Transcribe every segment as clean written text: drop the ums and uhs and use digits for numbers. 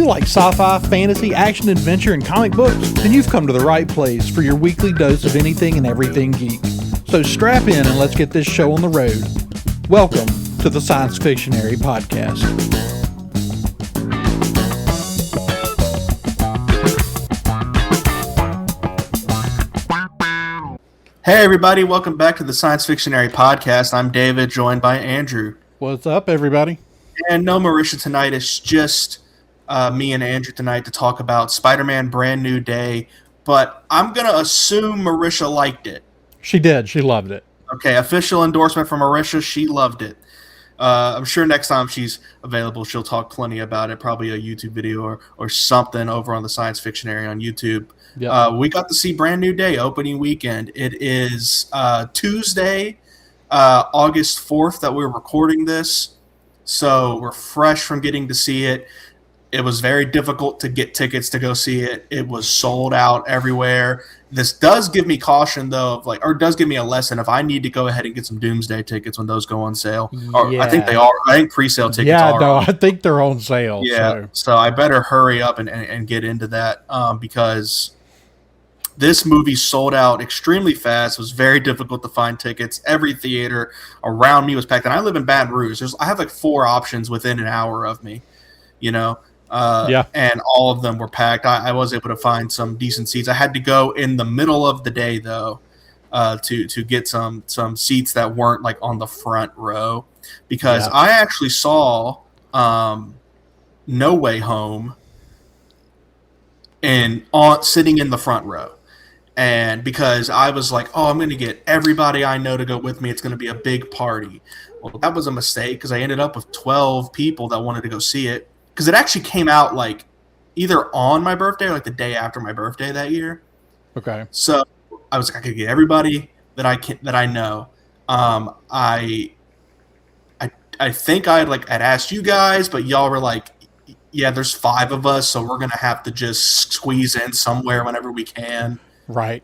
you like sci-fi, fantasy, action, adventure, and comic books? Then you've come to the right place for your weekly dose of anything and everything geek. So strap in and let's get this show on the road. Welcome to the Science Fictionary podcast. Hey everybody, welcome back to the Science Fictionary podcast. I'm David, joined by Andrew. What's up, everybody? And no Marisha tonight. It's just me and Andrew tonight to talk about Spider-Man Brand New Day. But I'm going to assume Marisha liked it. She did. She loved it. Okay, official endorsement from Marisha. She loved it. I'm sure next time she's available, she'll talk plenty about it. Probably a YouTube video or something over on the Science Fictionary on YouTube. Yep. We got to see Brand New Day opening weekend. It is Tuesday, August 4th that we're recording this. So we're fresh from getting to see it. It was very difficult to get tickets to go see it. It was sold out everywhere. This does give me caution, though, or does give me a lesson if I need to go ahead and get some Doomsday tickets when those go on sale. Or I think they are. I think pre-sale tickets are. Yeah, no, I think they're on sale. Yeah, so I better hurry up and get into that because this movie sold out extremely fast. It was very difficult to find tickets. Every theater around me was packed. And I live in Baton Rouge. I have 4 options within an hour of me, and all of them were packed. I was able to find some decent seats. I had to go in the middle of the day, though, to get some seats that weren't on the front row because I actually saw No Way Home sitting in the front row. And because I was like, I'm going to get everybody I know to go with me. It's going to be a big party. Well, that was a mistake because I ended up with 12 people that wanted to go see it. Because it actually came out either on my birthday or the day after my birthday that year. Okay. So I was like, I could get everybody that I know. I think I'd asked you guys, but y'all were like, yeah, there's 5 of us, so we're going to have to just squeeze in somewhere whenever we can. Right.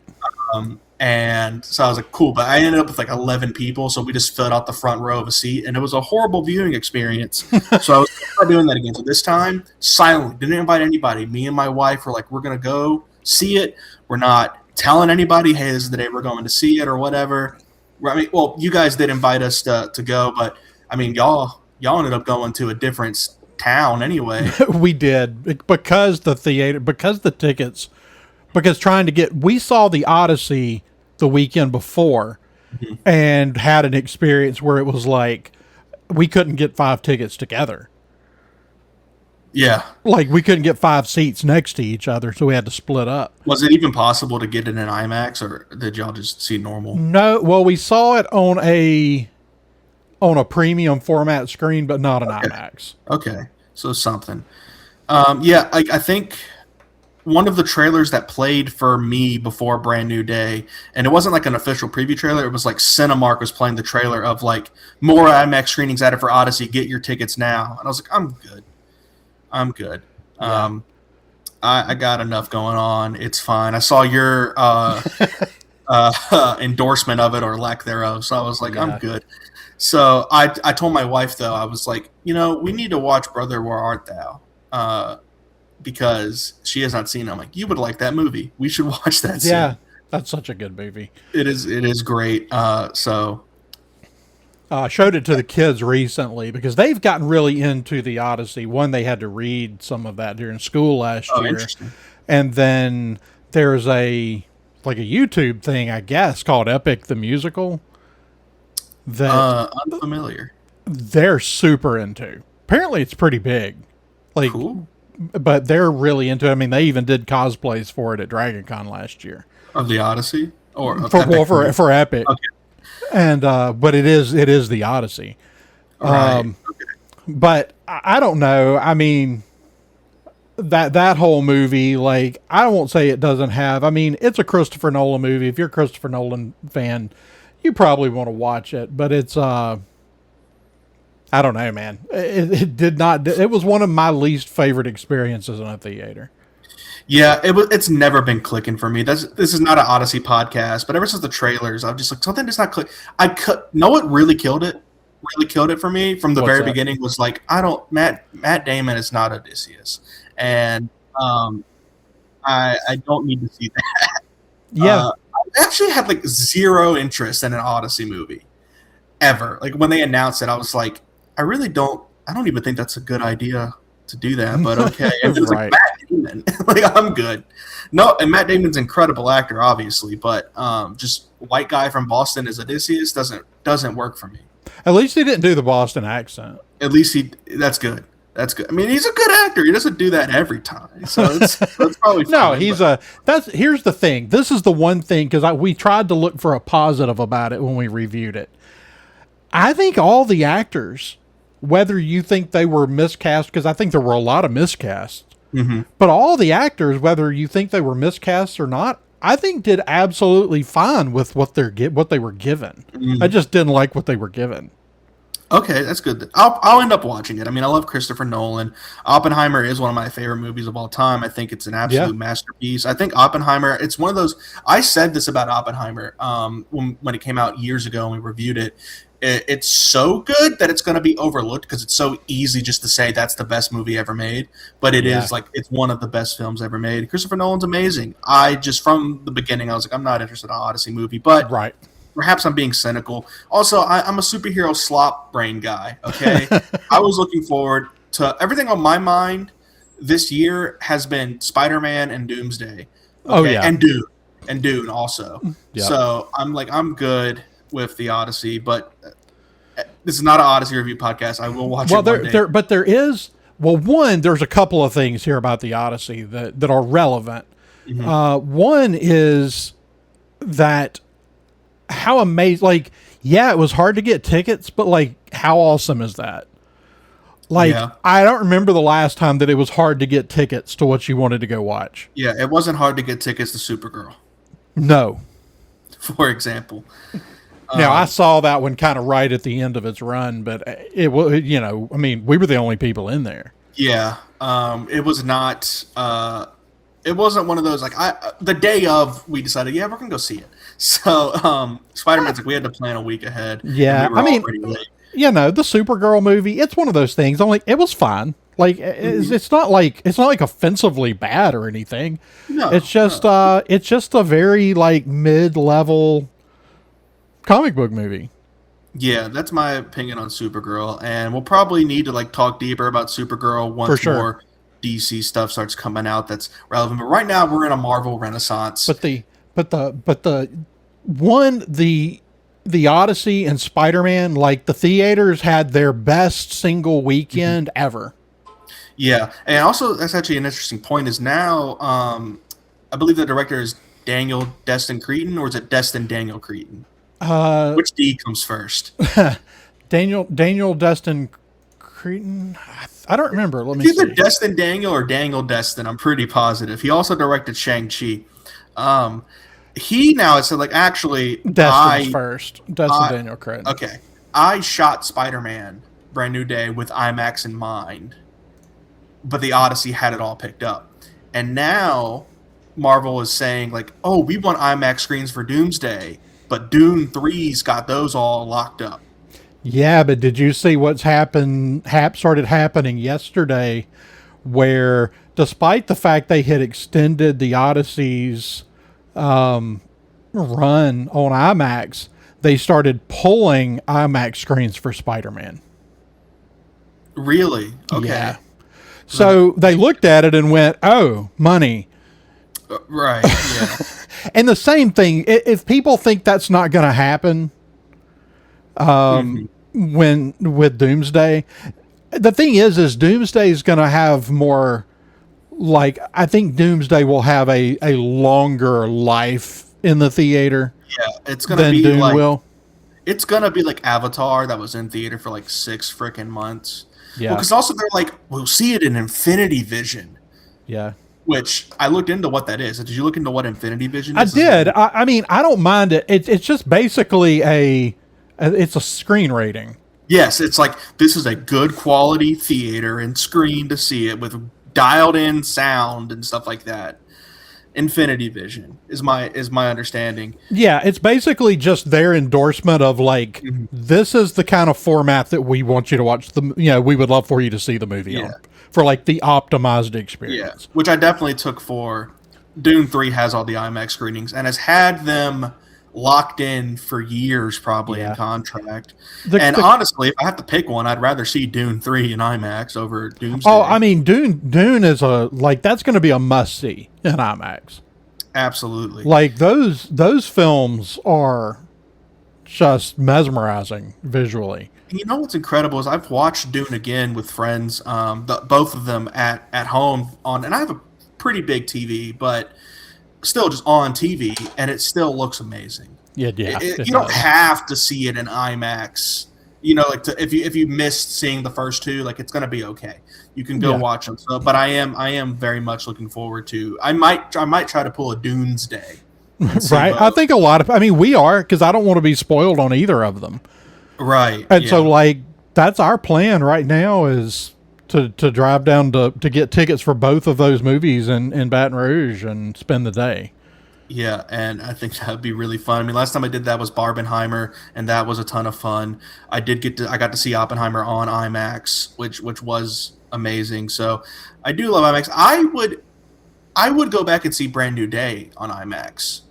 And so I was like, cool. But I ended up with 11 people, so we just filled out the front row of a seat, and it was a horrible viewing experience. So I was not doing that again. So this time, silently, didn't invite anybody. Me and my wife were like, we're going to go see it. We're not telling anybody, hey, this is the day we're going to see it or whatever. I mean, well, you guys did invite us to go, but I mean, y'all ended up going to a different town anyway. We did because we saw the Odyssey the weekend before and had an experience where it was we couldn't get 5 tickets together. Yeah. We couldn't get 5 seats next to each other, so we had to split up. Was it even possible to get it in IMAX, or did y'all just see normal? No, well, we saw it on a premium format screen, but not an IMAX. Okay, so something. I think one of the trailers that played for me before Brand New Day, and it wasn't an official preview trailer, it was Cinemark was playing the trailer of more IMAX screenings added for Odyssey, get your tickets now. And I was like, I'm good. Yeah. I got enough going on. It's fine. I saw your endorsement of it or lack thereof, so I was like, I'm good. So I told my wife, though, I was like, we need to watch Brother, Where Art Thou? Because she has not seen it. I'm like, you would like that movie. We should watch that scene. Yeah, that's such a good movie. It is great. I showed it to the kids recently because they've gotten really into the Odyssey. One, they had to read some of that during school last year. Interesting. And then there's a YouTube thing, I guess, called Epic the Musical. That unfamiliar. They're super into. Apparently it's pretty big. Cool. But they're really into it. I mean, they even did cosplays for it at DragonCon last year. Of the Odyssey? Or for Epic. Okay. And but it is the Odyssey. Right. Okay. But I don't know. I mean, that whole movie, I won't say it doesn't have. I mean, it's a Christopher Nolan movie. If you're a Christopher Nolan fan, you probably want to watch it. But it's I don't know, man. It did not. It was one of my least favorite experiences in a theater. Yeah, it's never been clicking for me. This is not an Odyssey podcast, but ever since the trailers, I'm just something does not click. Know what really killed it? Really killed it for me from the very beginning was Matt Damon is not Odysseus, and I don't need to see that. Yeah. I actually had like zero interest in an Odyssey movie ever. Like when they announced it, I was like, I really don't. I don't even think that's a good idea to do that. But okay, and it was like Right. Matt Damon. Like I'm good. No, and Matt Damon's an incredible actor, obviously, but just white guy from Boston as Odysseus doesn't work for me. At least he didn't do the Boston accent. At least that's good. That's good. I mean, he's a good actor. He doesn't do that every time, so that's probably fine, No, here's the thing. This is the one thing, because we tried to look for a positive about it when we reviewed it. I think all the actors, whether you think they were miscast, because I think there were a lot of miscasts, but all the actors, whether you think they were miscasts or not, I think did absolutely fine with what they were given. I just didn't like what they were given. Okay, that's good. I'll end up watching it. I mean, I love Christopher Nolan. Oppenheimer is one of my favorite movies of all time. I think it's an absolute masterpiece. I think Oppenheimer, it's one of those. I said this about Oppenheimer when it came out years ago and we reviewed it. It's so good that it's going to be overlooked because it's so easy just to say that's the best movie ever made. But it is like it's one of the best films ever made. Christopher Nolan's amazing. I just from the beginning I was like, I'm not interested in an Odyssey movie, but Right. Perhaps I'm being cynical. Also, I'm a superhero slop brain guy. Okay, I was looking forward to everything on my mind this year has been Spider-Man and Doomsday. Okay? Oh yeah, and Dune also. Yep. So I'm good with the Odyssey, but this is not an Odyssey review podcast. I will watch it one day. But there is there's a couple of things here about the Odyssey that are relevant. One is that how amazing, like, yeah, it was hard to get tickets, but like, how awesome is that? Like, I don't remember the last time that it was hard to get tickets to what you wanted to go watch. Yeah, it wasn't hard to get tickets to Supergirl. No. For example. Now, I saw that one kind of right at the end of its run, but it was, I mean, we were the only people in there. Yeah. It was not, it wasn't one of those, like, the day of, we decided, we're going to go see it. So, Spider-Man's like, we had to plan a week ahead. Yeah. We I mean, the Supergirl movie, it's one of those things. Only it was fine. Like, it's not like offensively bad or anything. No. It's just a very like mid-level comic book movie. Yeah, that's my opinion on Supergirl, and we'll probably need to like talk deeper about Supergirl once more DC stuff starts coming out that's relevant. But right now we're in a Marvel renaissance. But the Odyssey and Spider-Man, like the theaters had their best single weekend ever. Yeah, and also that's actually an interesting point. Is now I believe the director is Daniel Destin Cretton, or is it Destin Daniel Cretton? Which D comes first? Daniel Destin Cretton. I don't remember. Let me see. Either see. Destin Daniel or Daniel Destin. I'm pretty positive. He also directed Shang-Chi. He now said like actually Destin's first. Destin Daniel Cretton. Okay, I shot Spider-Man Brand New Day with IMAX in mind, but the Odyssey had it all picked up, and now Marvel is saying like, oh, we want IMAX screens for Doomsday, but Dune 3's got those all locked up. Yeah, but did you see what's started happening yesterday, where despite the fact they had extended the Odyssey's run on IMAX, they started pulling IMAX screens for Spider-Man. Really? Okay. Yeah. So they looked at it and went, "Oh, money." Right. Yeah. And the same thing, if people think that's not going to happen, when with Doomsday, the thing is Doomsday is going to have more. Like, I think Doomsday will have a longer life in the theater. Yeah, it's going to be Doom like will. It's going to be like Avatar that was in theater for like 6 freaking months. Yeah. Because also they're like, we'll see it in Infinity Vision. Yeah. Which I looked into what that is. Did you look into what Infinity Vision is? I did. I mean, I don't mind it. It's just basically it's a screen rating. Yes, it's like this is a good quality theater and screen to see it with dialed in sound and stuff like that. Infinity Vision is my understanding. Yeah, it's basically just their endorsement of like, Mhm. this is the kind of format that we want you to watch the, we would love for you to see the movie Yeah, on, for like the optimized yeah, experience. which I definitely took for Dune 3 has all the IMAX screenings and has had them locked in for years, probably in Yeah. contract. The, And the honestly, if I have to pick one, I'd rather see Dune 3 in IMAX over Oh, Doomsday. I mean, Dune is that's going to be a must see in IMAX. Absolutely. Like those films are just mesmerizing visually. You know what's incredible is I've watched Dune again with friends, both of them at home on, and I have a pretty big TV, but still just on TV, and it still looks amazing. Yeah, yeah, it You don't does. have to see it in IMAX. Like if you missed seeing the first two, like it's gonna be okay. You can go Yeah, watch them. So, but I am very much looking forward to. I might try to pull a Dunes day and see right. I both. think a lot of. I mean, we are because I don't want to be spoiled on either of them, Right. and so Yeah. like that's our plan right now is to drive down to get tickets for both of those movies in Baton Rouge and spend the day. Yeah, and I think that'd be really fun. I mean, last time I did that was Barbenheimer, and that was a ton of fun. I got to see Oppenheimer on IMAX, which was amazing. So I do love IMAX. I would go back and see Brand New Day on IMAX.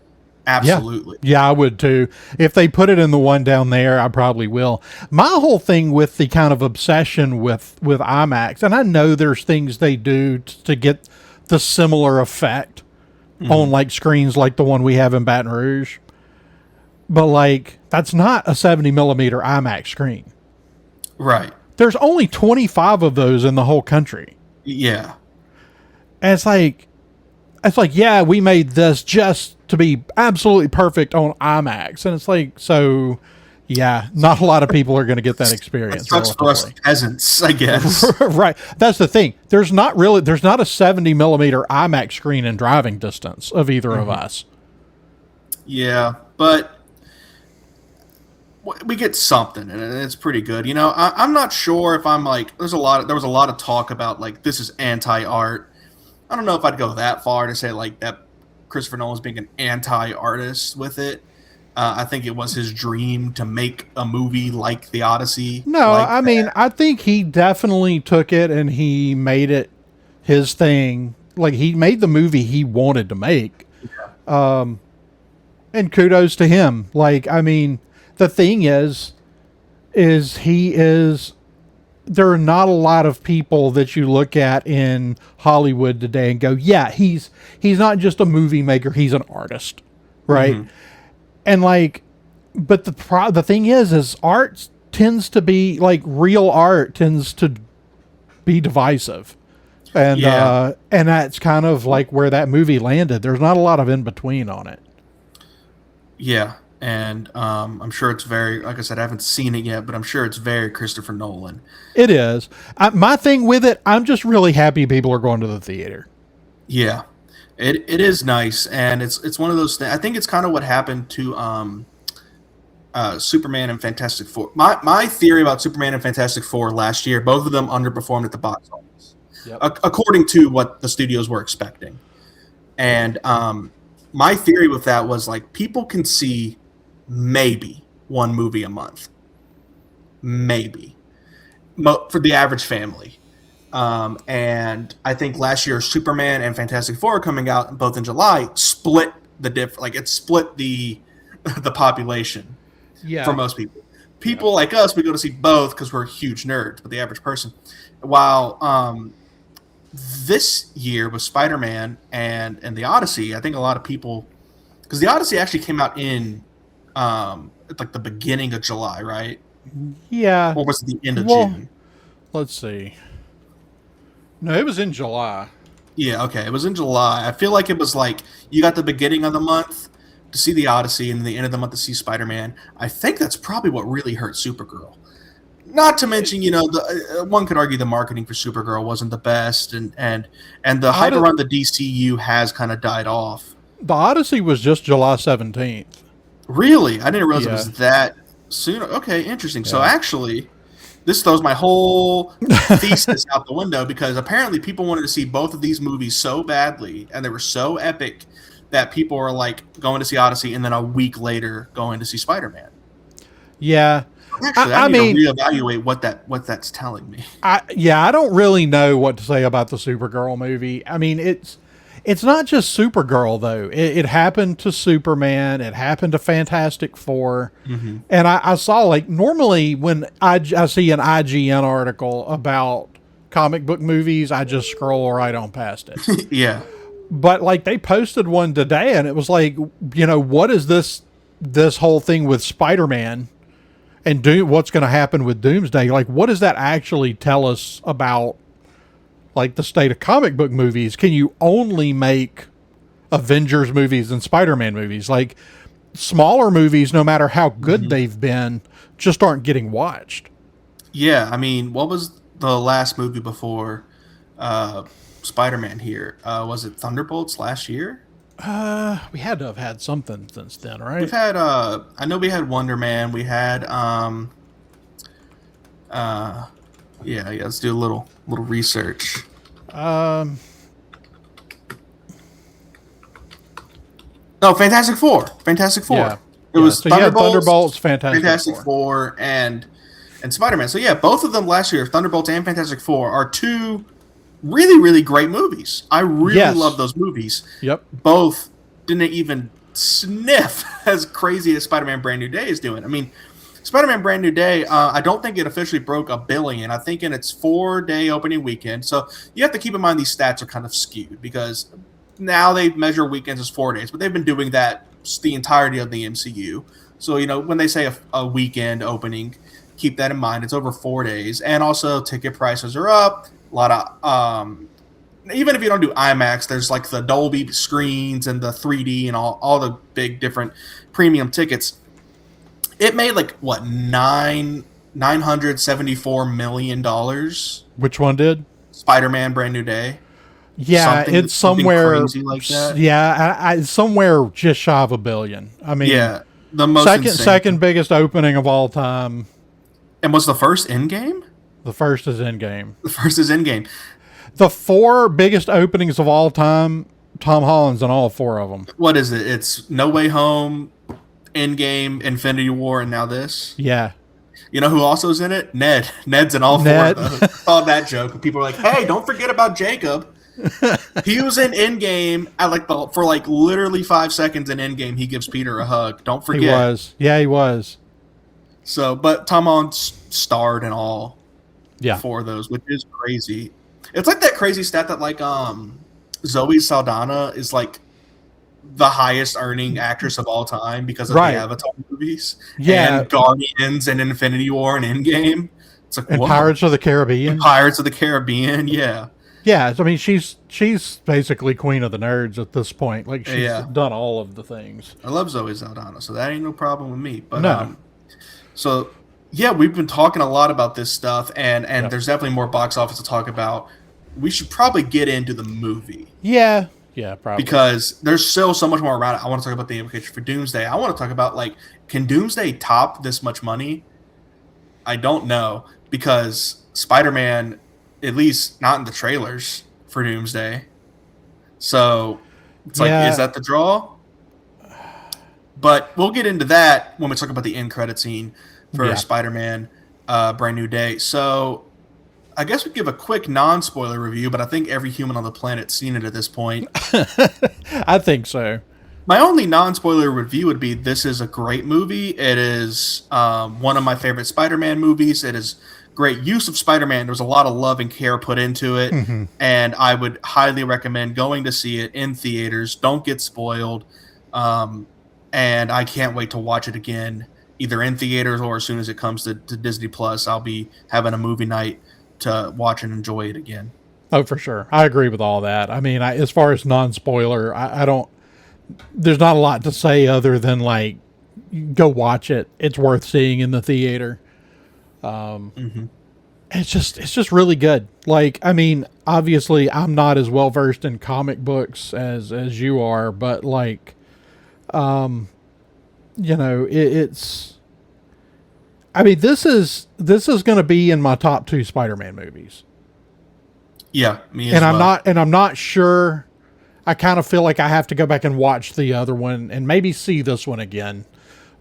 Yeah. Absolutely. Yeah, I would too. If they put it in the one down there, I probably will. My whole thing with the kind of obsession with IMAX, and I know there's things they do to get the similar effect on Hmm. like screens like the one we have in Baton Rouge, but like that's not a 70 millimeter IMAX screen. Right. There's only 25 of those in the whole country, Yeah. and it's like yeah, we made this just to be absolutely perfect on IMAX, and it's like so. Yeah, not a lot of people are going to get that That experience sucks for us relatively. peasants, I guess. Right. That's the thing. There's not a 70 millimeter IMAX screen in driving distance of either of us. Yeah, but we get something, and it's pretty good. I'm not sure if I'm like. There was a lot of talk about like this is anti-art. I don't know if I'd go that far to say like that Christopher Nolan's being an anti-artist with it. I think it was his dream to make a movie like The Odyssey, No, like I mean, that. I think he definitely took it and he made it his thing. Like he made the movie he wanted to make. And kudos to him. Like, I mean, the thing is he is there are not a lot of people that you look at in Hollywood today and go, yeah, he's not just a movie maker, he's an artist, right? Mhm. And like, but the thing is art tends to be like real art tends to be divisive, Yeah, and that's kind of like where that movie landed. There's not a lot of in between on it. yeah, and I'm sure it's very. Like I said, I haven't seen it yet, but I'm sure it's very Christopher Nolan. It is. My thing with it, I'm just really happy people are going to the theater. Yeah, it is nice, and it's one of those things. I think it's kind of what happened to Superman and Fantastic Four. My theory about Superman and Fantastic Four last year, both of them underperformed at the box office, Yep. according to what the studios were expecting. And my theory with that was like people can see maybe one movie a month, maybe for the average family. And I think last year Superman and Fantastic Four coming out both in July split it split the population for Yeah. most people. People like us, we go to see both because we're huge nerds, but the average person. While this year with Spider-Man and the Odyssey, I think a lot of people, because the Odyssey actually came out in at like the beginning of July, right? Yeah. Or was it the end of Well, June? let's see. No, it was in July. Yeah, okay. It was in July. I feel like it was like you got the beginning of the month to see the Odyssey and the end of the month to see Spider-Man. I think that's probably what really hurt Supergirl. Not to mention, one could argue the marketing for Supergirl wasn't the best, and the hype Od- around the DCU has kind of died off. the Odyssey was just July 17th. Really, I didn't realize it Yeah. was that soon. Okay, interesting. So Yeah. actually, this throws my whole thesis out the window because apparently people wanted to see both of these movies so badly and they were so epic that people were like going to see Odyssey and then a week later going to see Spider-Man. Yeah. Actually, I need to reevaluate what that's telling me. I don't really know what to say about the Supergirl movie. I mean, it's not just Supergirl though. It happened to Superman. It happened to Fantastic Four. Mm-hmm. And I saw, like, normally when I see an IGN article about comic book movies, I just scroll right on past it. Yeah. But like they posted one today, and it was like, what is this whole thing with Spider-Man? And what's going to happen with Doomsday? Like, what does that actually tell us about, like, the state of comic book movies? Can you only make Avengers movies and Spider-Man movies? Like, smaller movies, no matter how good they've been, just aren't getting watched. Yeah, I mean, what was the last movie before Spider-Man here? Was it Thunderbolts last year? We had to have had something since then, right? We've had I know we had Wonder Man. We had let's do a little research. No, Fantastic Four. Yeah. It was so Thunderbolts, Fantastic Four, and Spider-Man. So yeah, both of them last year, Thunderbolts and Fantastic Four, are two really, really great movies. I really love those movies. Yep. Both didn't even sniff as crazy as Spider-Man Brand New Day is doing. I mean, Spider-Man Brand New Day, I don't think it officially broke $1 billion. I think in its 4-day opening weekend. So you have to keep in mind these stats are kind of skewed because now they measure weekends as 4 days, but they've been doing that the entirety of the MCU. So, when they say a weekend opening, keep that in mind. It's over 4 days. And also ticket prices are up. A lot of even if you don't do IMAX, there's like the Dolby screens and the 3D and all the big different premium tickets. It made like what $974 million. Which one did? Spider-Man Brand New Day. Yeah, it's somewhere crazy like that. Yeah, somewhere just shy of $1 billion. I mean, yeah, the most second biggest opening of all time. And was the first Endgame? The first is Endgame. The 4 biggest openings of all time, Tom Holland's in all 4 of them. What is it? It's No Way Home, Endgame, Infinity War, and now this? Yeah. You know who also is in it? Ned. Ned's in all 4 of those. I saw that joke. People are like, hey, don't forget about Jacob. He was in Endgame for literally 5 seconds in Endgame. He gives Peter a hug. Don't forget. He was. Yeah, he was. So, but Tom Holland starred in all 4 of those, which is crazy. It's like that crazy stat that Zoe Saldana is like the highest earning actress of all time because of the Avatar movies. Yeah. And Guardians and Infinity War and Endgame. It's like, and Pirates of the Caribbean. Yeah. Yeah, I mean she's basically queen of the nerds at this point. Like she's done all of the things. I love Zoe Saldana, so that ain't no problem with me. But no. So yeah, we've been talking a lot about this stuff, and there's definitely more box office to talk about. We should probably get into the movie. Yeah, probably. Because there's still so much more around it. I want to talk about the implications for Doomsday. I want to talk about, can Doomsday top this much money? I don't know, because Spider-Man, at least not in the trailers for Doomsday. So it's is that the draw? But we'll get into that when we talk about the end credit scene for Spider-Man Brand New Day. So I guess we give a quick non-spoiler review, but I think every human on the planet's seen it at this point. I think so. My only non-spoiler review would be this is a great movie. It is one of my favorite Spider-Man movies. It is great use of Spider-Man. There's a lot of love and care put into it, and I would highly recommend going to see it in theaters. Don't get spoiled. And I can't wait to watch it again, either in theaters or as soon as it comes to Disney Plus. I'll be having a movie night to watch and enjoy it again. Oh, for sure. I agree with all that. I mean, as far as non-spoiler, I don't, there's not a lot to say other than go watch it. It's worth seeing in the theater. It's just really good. I mean, obviously I'm not as well versed in comic books as you are, but it's I mean, this is going to be in my top two Spider-Man movies, Yeah, me and as I'm well. not and I'm not sure. I kind of feel like I have to go back and watch the other one and maybe see this one again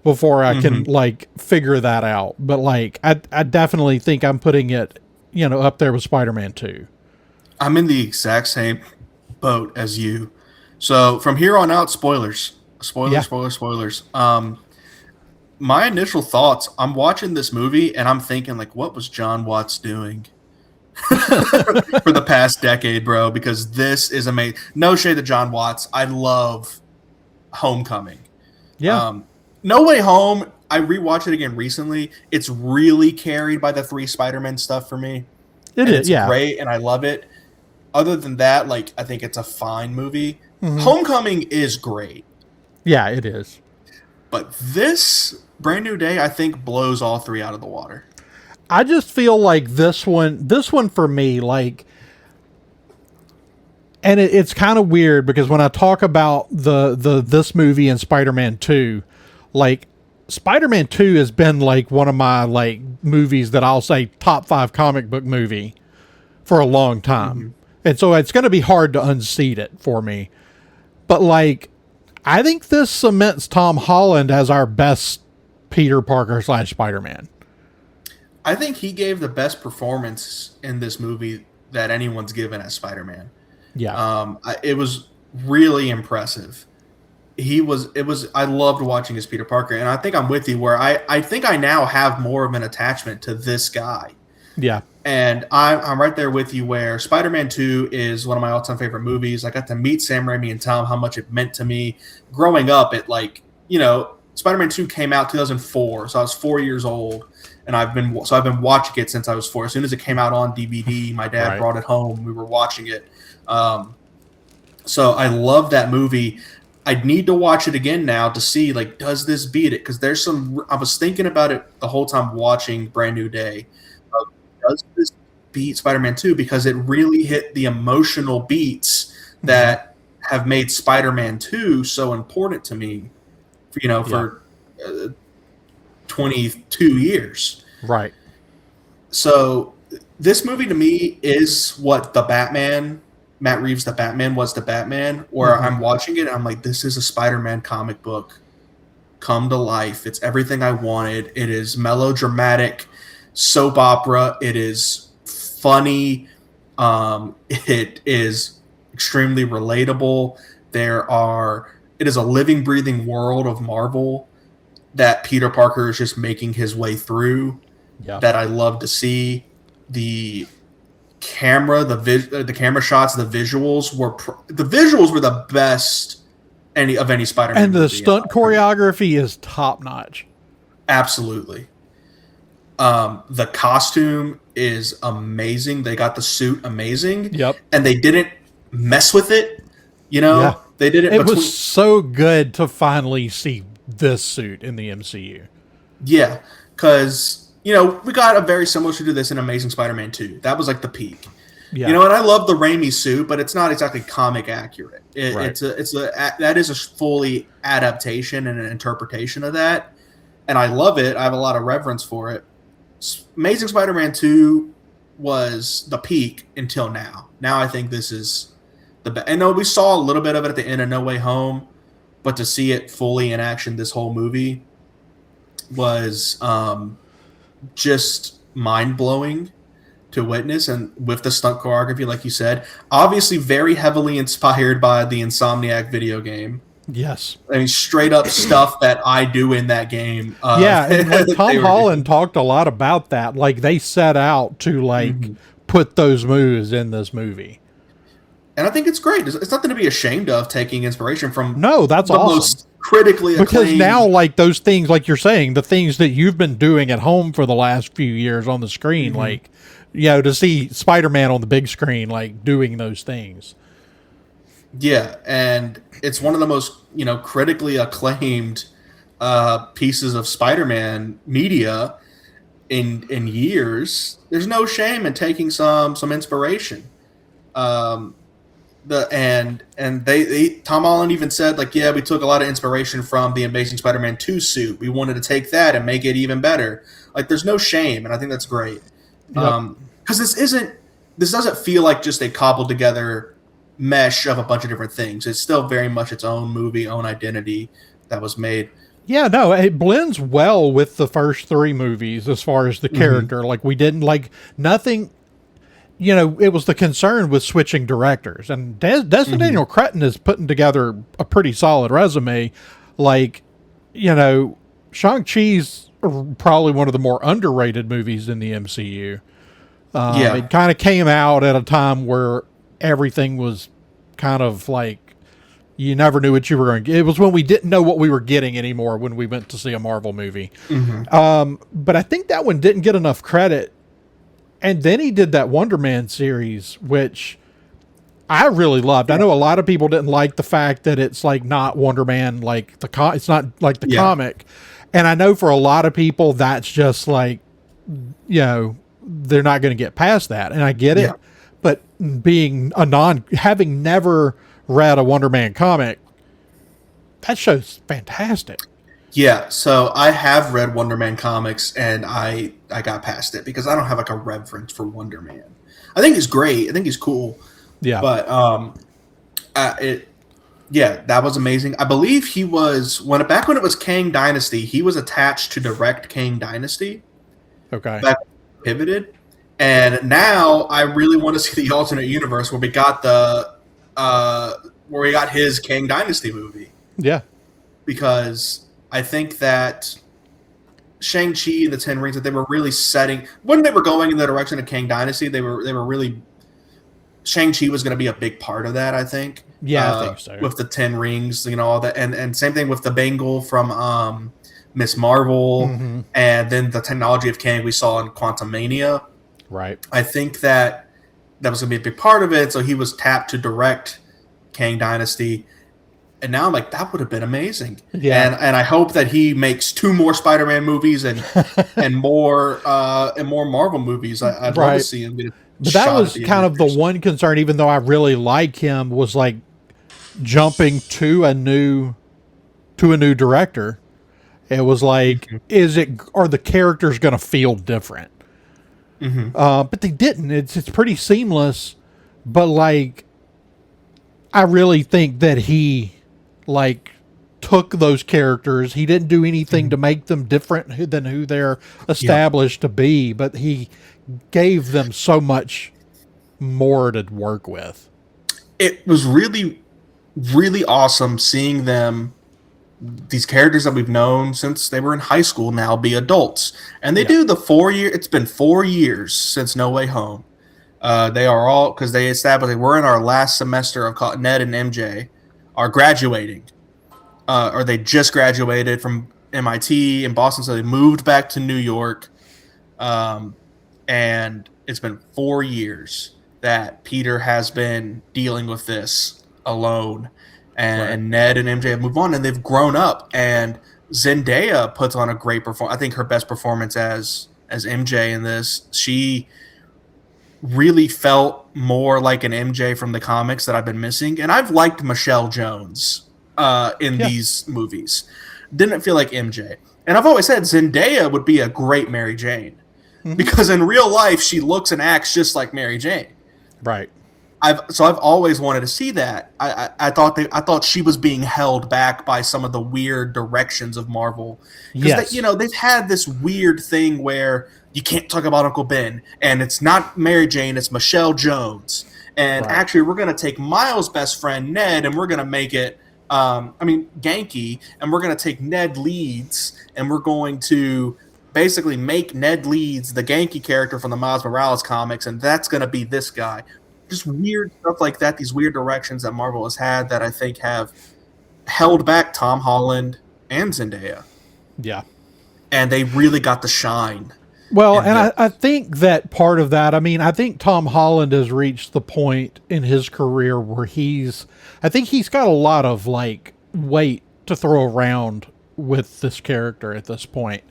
before I can Hmm. like figure that out. But like, I definitely think I'm putting it, up there with Spider-Man 2. I'm in the exact same boat as you. So from here on out, spoilers, spoilers, Yeah. spoilers, spoilers. My initial thoughts. I'm watching this movie and I'm thinking like, what was John Watts doing for the past decade, bro? Because this is amazing. No shade to John Watts. I love Homecoming. Yeah. Um, No Way Home. I rewatched it again recently. It's really carried by the three Spider-Man stuff for me, It and is. it's Yeah. great, and I love it. Other than that, like I think it's a fine movie. Hmm. Homecoming is great, Yeah, it is. but this Brand New Day, I think, blows all three out of the water. I just feel like this one for me, like, and it's kind of weird because when I talk about the this movie and Spider-Man 2, like Spider-Man 2 has been like one of my like movies that I'll say top 5 comic book movie for a long time. Hmm. And so it's going to be hard to unseat it for me. But like I think this cements Tom Holland as our best Peter Parker slash Spider-Man. I think he gave the best performance in this movie that anyone's given as Spider-Man. Yeah. It was really impressive. I loved watching his Peter Parker, and I think I'm with you where I think I now have more of an attachment to this guy. Yeah. And I'm right there with you where Spider-Man 2 is one of my all-time favorite movies. I got to meet Sam Raimi and tell him how much it meant to me growing up. Spider-Man 2 came out 2004, so I was 4 years old, and I've been watching it since I was 4. As soon as it came out on DVD, my dad Right. brought it home. We were watching it. So I love that movie. I'd need to watch it again now to see, like, does this beat it? Because I was thinking about it the whole time watching Brand New Day. Does this beat Spider-Man 2? Because it really hit the emotional beats Hmm. that have made Spider-Man 2 so important to me, Yeah. for 22 years. Right. So this movie to me is what the Batman, Matt Reeves, the Batman was the Batman, where Hmm. I'm watching it and I'm like, this is a Spider-Man comic book come to life. It's everything I wanted. It is melodramatic, soap opera. It is funny. It is extremely relatable. It is a living, breathing world of Marvel that Peter Parker is just making his way through Yeah. that I love to see. The the camera shots, the visuals were the best any Spider-Man And the movie in stunt my opinion. choreography is top notch. Absolutely. The costume is amazing. They got the suit amazing, Yep. and they didn't mess with it. Yeah. They did it It was between. so good to finally see this suit in the MCU. Yeah, because we got a very similar suit to this in Amazing Spider-Man 2. That was like the peak. Yeah. And I love the Raimi suit, but it's not exactly comic accurate. Right. That is a fully adaptation and an interpretation of that, and I love it. I have a lot of reverence for it. Amazing Spider-Man 2 was the peak until now. Now I think this is the best. I know we saw a little bit of it at the end of No Way Home, but to see it fully in action, this whole movie was just mind blowing to witness. And with the stunt choreography, like you said, obviously very heavily inspired by the Insomniac video game. Yes. I mean, straight up stuff that I do in that game. Yeah, and like They Tom were Holland doing. talked a lot about that. Like they set out to like Mhm. put those moves in this movie. And I think it's great. It's nothing to be ashamed of taking inspiration from No, that's the awesome. most critically Because acclaimed. now like those things like you're saying, the things that you've been doing at home for the last few years on the screen, like to see Spider-Man on the big screen like doing those things. Yeah, and it's one of the most critically acclaimed pieces of Spider-Man media in years. There's no shame in taking some inspiration. Um, They Tom Holland even said like, yeah, we took a lot of inspiration from the Amazing Spider-Man 2 suit. We wanted to take that and make it even better. Like, there's no shame, and I think that's great. Yep. Because this doesn't feel like just a cobbled together mesh of a bunch of different things. It's still very much its own movie, own identity that was made. Yeah, no, it blends well with the first three movies as far as the character. Like, we didn't like nothing. You know, it was the concern with switching directors, and Daniel Cretton is putting together a pretty solid resume. Like, you know, Shang-Chi's probably one of the more underrated movies in the MCU. It kind of came out at a time where everything was kind of like you never knew what you were going to get. It was when we didn't know what we were getting anymore when we went to see a Marvel movie. But I think that one didn't get enough credit. And then he did that Wonder Man series, which I really loved. I know a lot of people didn't like the fact that it's like not Wonder Man, like it's not like the comic. And I know for a lot of people, that's just like, you know, they're not going to get past that. And I get it. But being having never read a Wonder Man comic, that show's fantastic. Yeah, so I have read Wonder Man comics, and I got past it because I don't have like a reverence for Wonder Man. I think he's great. I think he's cool. Yeah. But that was amazing. I believe he was back when it was Kang Dynasty, he was attached to direct Kang Dynasty. Okay. Back when it pivoted. And now I really want to see the alternate universe where we got his Kang Dynasty movie. Yeah. Because I think that Shang-Chi and the Ten Rings, that they were really setting when they were going in the direction of Kang Dynasty, they were really Shang-Chi was going to be a big part of that, I think. Yeah, I think so. With the 10 rings, you know, all that, and same thing with the Bangle from Miss Marvel, and then the technology of Kang we saw in Quantumania. Right. I think that was going to be a big part of it, so he was tapped to direct Kang Dynasty. And now I'm like, that would have been amazing. Yeah. And I hope that he makes 2 more Spider-Man movies and more Marvel movies. I'd love to see him get a But that was kind of the one concern, even though I really like him, was like jumping to a new director. It was like, are the characters going to feel different? But they didn't. It's pretty seamless. But like, I really think that he like took those characters. He didn't do anything to make them different than who they're established to be, but he gave them so much more to work with. It was really, really awesome seeing them, these characters that we've known since they were in high school, now be adults. And they do the 4 year. It's been 4 years since No Way Home. They are all, because they established we're in our last semester of Ned and MJ are graduating, or they just graduated from MIT in Boston, so they moved back to New York, and it's been 4 years that Peter has been dealing with this alone, and Ned and MJ have moved on, and they've grown up, and Zendaya puts on a great performance. I think her best performance as MJ in this. She really felt more like an MJ from the comics that I've been missing. And I've liked Michelle Jones in these movies. Didn't feel like MJ. And I've always said Zendaya would be a great Mary Jane. Because in real life, she looks and acts just like Mary Jane. Right. I've always wanted to see that. I thought she was being held back by some of the weird directions of Marvel. Because they've had this weird thing where you can't talk about Uncle Ben, and it's not Mary Jane, it's Michelle Jones. And actually, we're going to take Miles' best friend, Ned, and we're going to make it, Genki, and we're going to take Ned Leeds, and we're going to basically make Ned Leeds the Genki character from the Miles Morales comics, and that's going to be this guy. Just weird stuff like that, these weird directions that Marvel has had that I think have held back Tom Holland and Zendaya. Yeah. And they really got the shine. Well, and I think that part of that, I mean, I think Tom Holland has reached the point in his career where I think he's got a lot of like weight to throw around with this character at this point,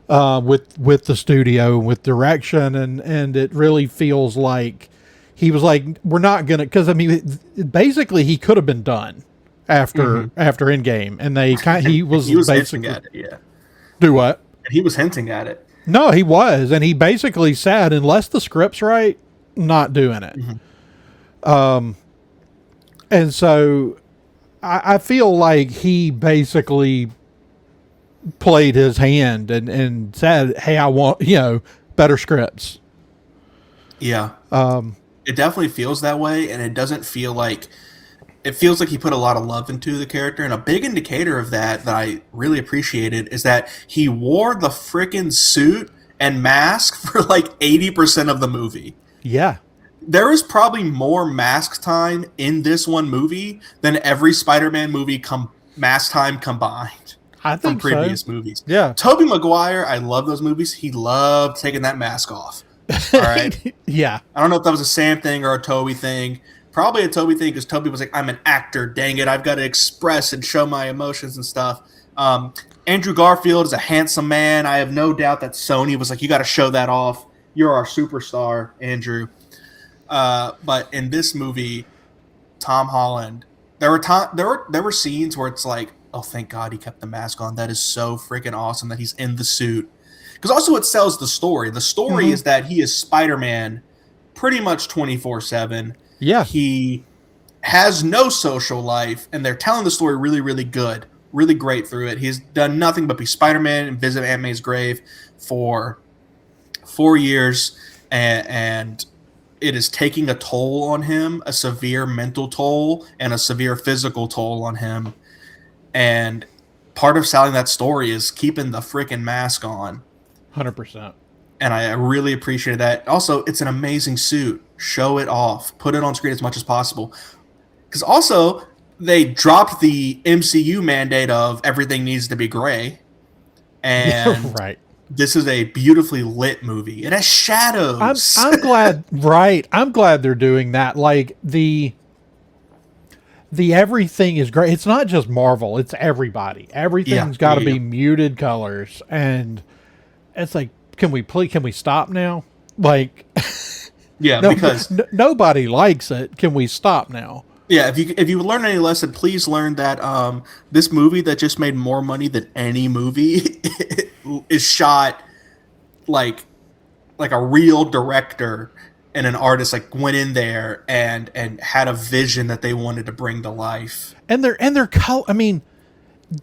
with the studio, with direction. And it really feels like he was like, we're not gonna, because I mean, basically he could have been done after Endgame, and he was He was hinting basically at it, yeah. do what? And he was hinting at it. No, he was, and he basically said, unless the script's right, not doing it. And so I feel like he basically played his hand and said, hey, I want, better scripts. Yeah. It definitely feels that way, and it doesn't feel like, it feels like he put a lot of love into the character. And a big indicator of that I really appreciated is that he wore the frickin' suit and mask for like 80% of the movie. Yeah. There is probably more mask time in this one movie than every Spider-Man movie mask time combined. I think from previous movies. Yeah. Tobey Maguire, I love those movies. He loved taking that mask off. All right. Yeah. I don't know if that was a Sam thing or a Tobey thing. Probably a Tobey thing, because Tobey was like, I'm an actor, dang it, I've got to express and show my emotions and stuff. Andrew Garfield is a handsome man. I have no doubt that Sony was like, you got to show that off. You're our superstar, Andrew. But in this movie, Tom Holland, there were scenes where it's like, oh, thank God he kept the mask on. That is so freaking awesome that he's in the suit. Because also it sells the story. The story is that he is Spider-Man pretty much 24/7. Yeah. He has no social life, and they're telling the story really, really good, really great through it. He's done nothing but be Spider-Man and visit Aunt May's grave for 4 years, and it is taking a toll on him, a severe mental toll and a severe physical toll on him. And part of selling that story is keeping the freaking mask on. 100%. And I really appreciated that. Also, it's an amazing suit. Show it off. Put it on screen as much as possible. Because also, they dropped the MCU mandate of everything needs to be gray. And right. This is a beautifully lit movie. It has shadows. I'm glad, right. I'm glad they're doing that. Like, the everything is great. It's not just Marvel. It's everybody. Everything's got to be muted colors. And it's like, can we stop now? Like, yeah, because nobody likes it. Can we stop now? Yeah, if you learn any lesson, please learn that this movie that just made more money than any movie is shot like a real director and an artist like went in there and had a vision that they wanted to bring to life. And they're I mean,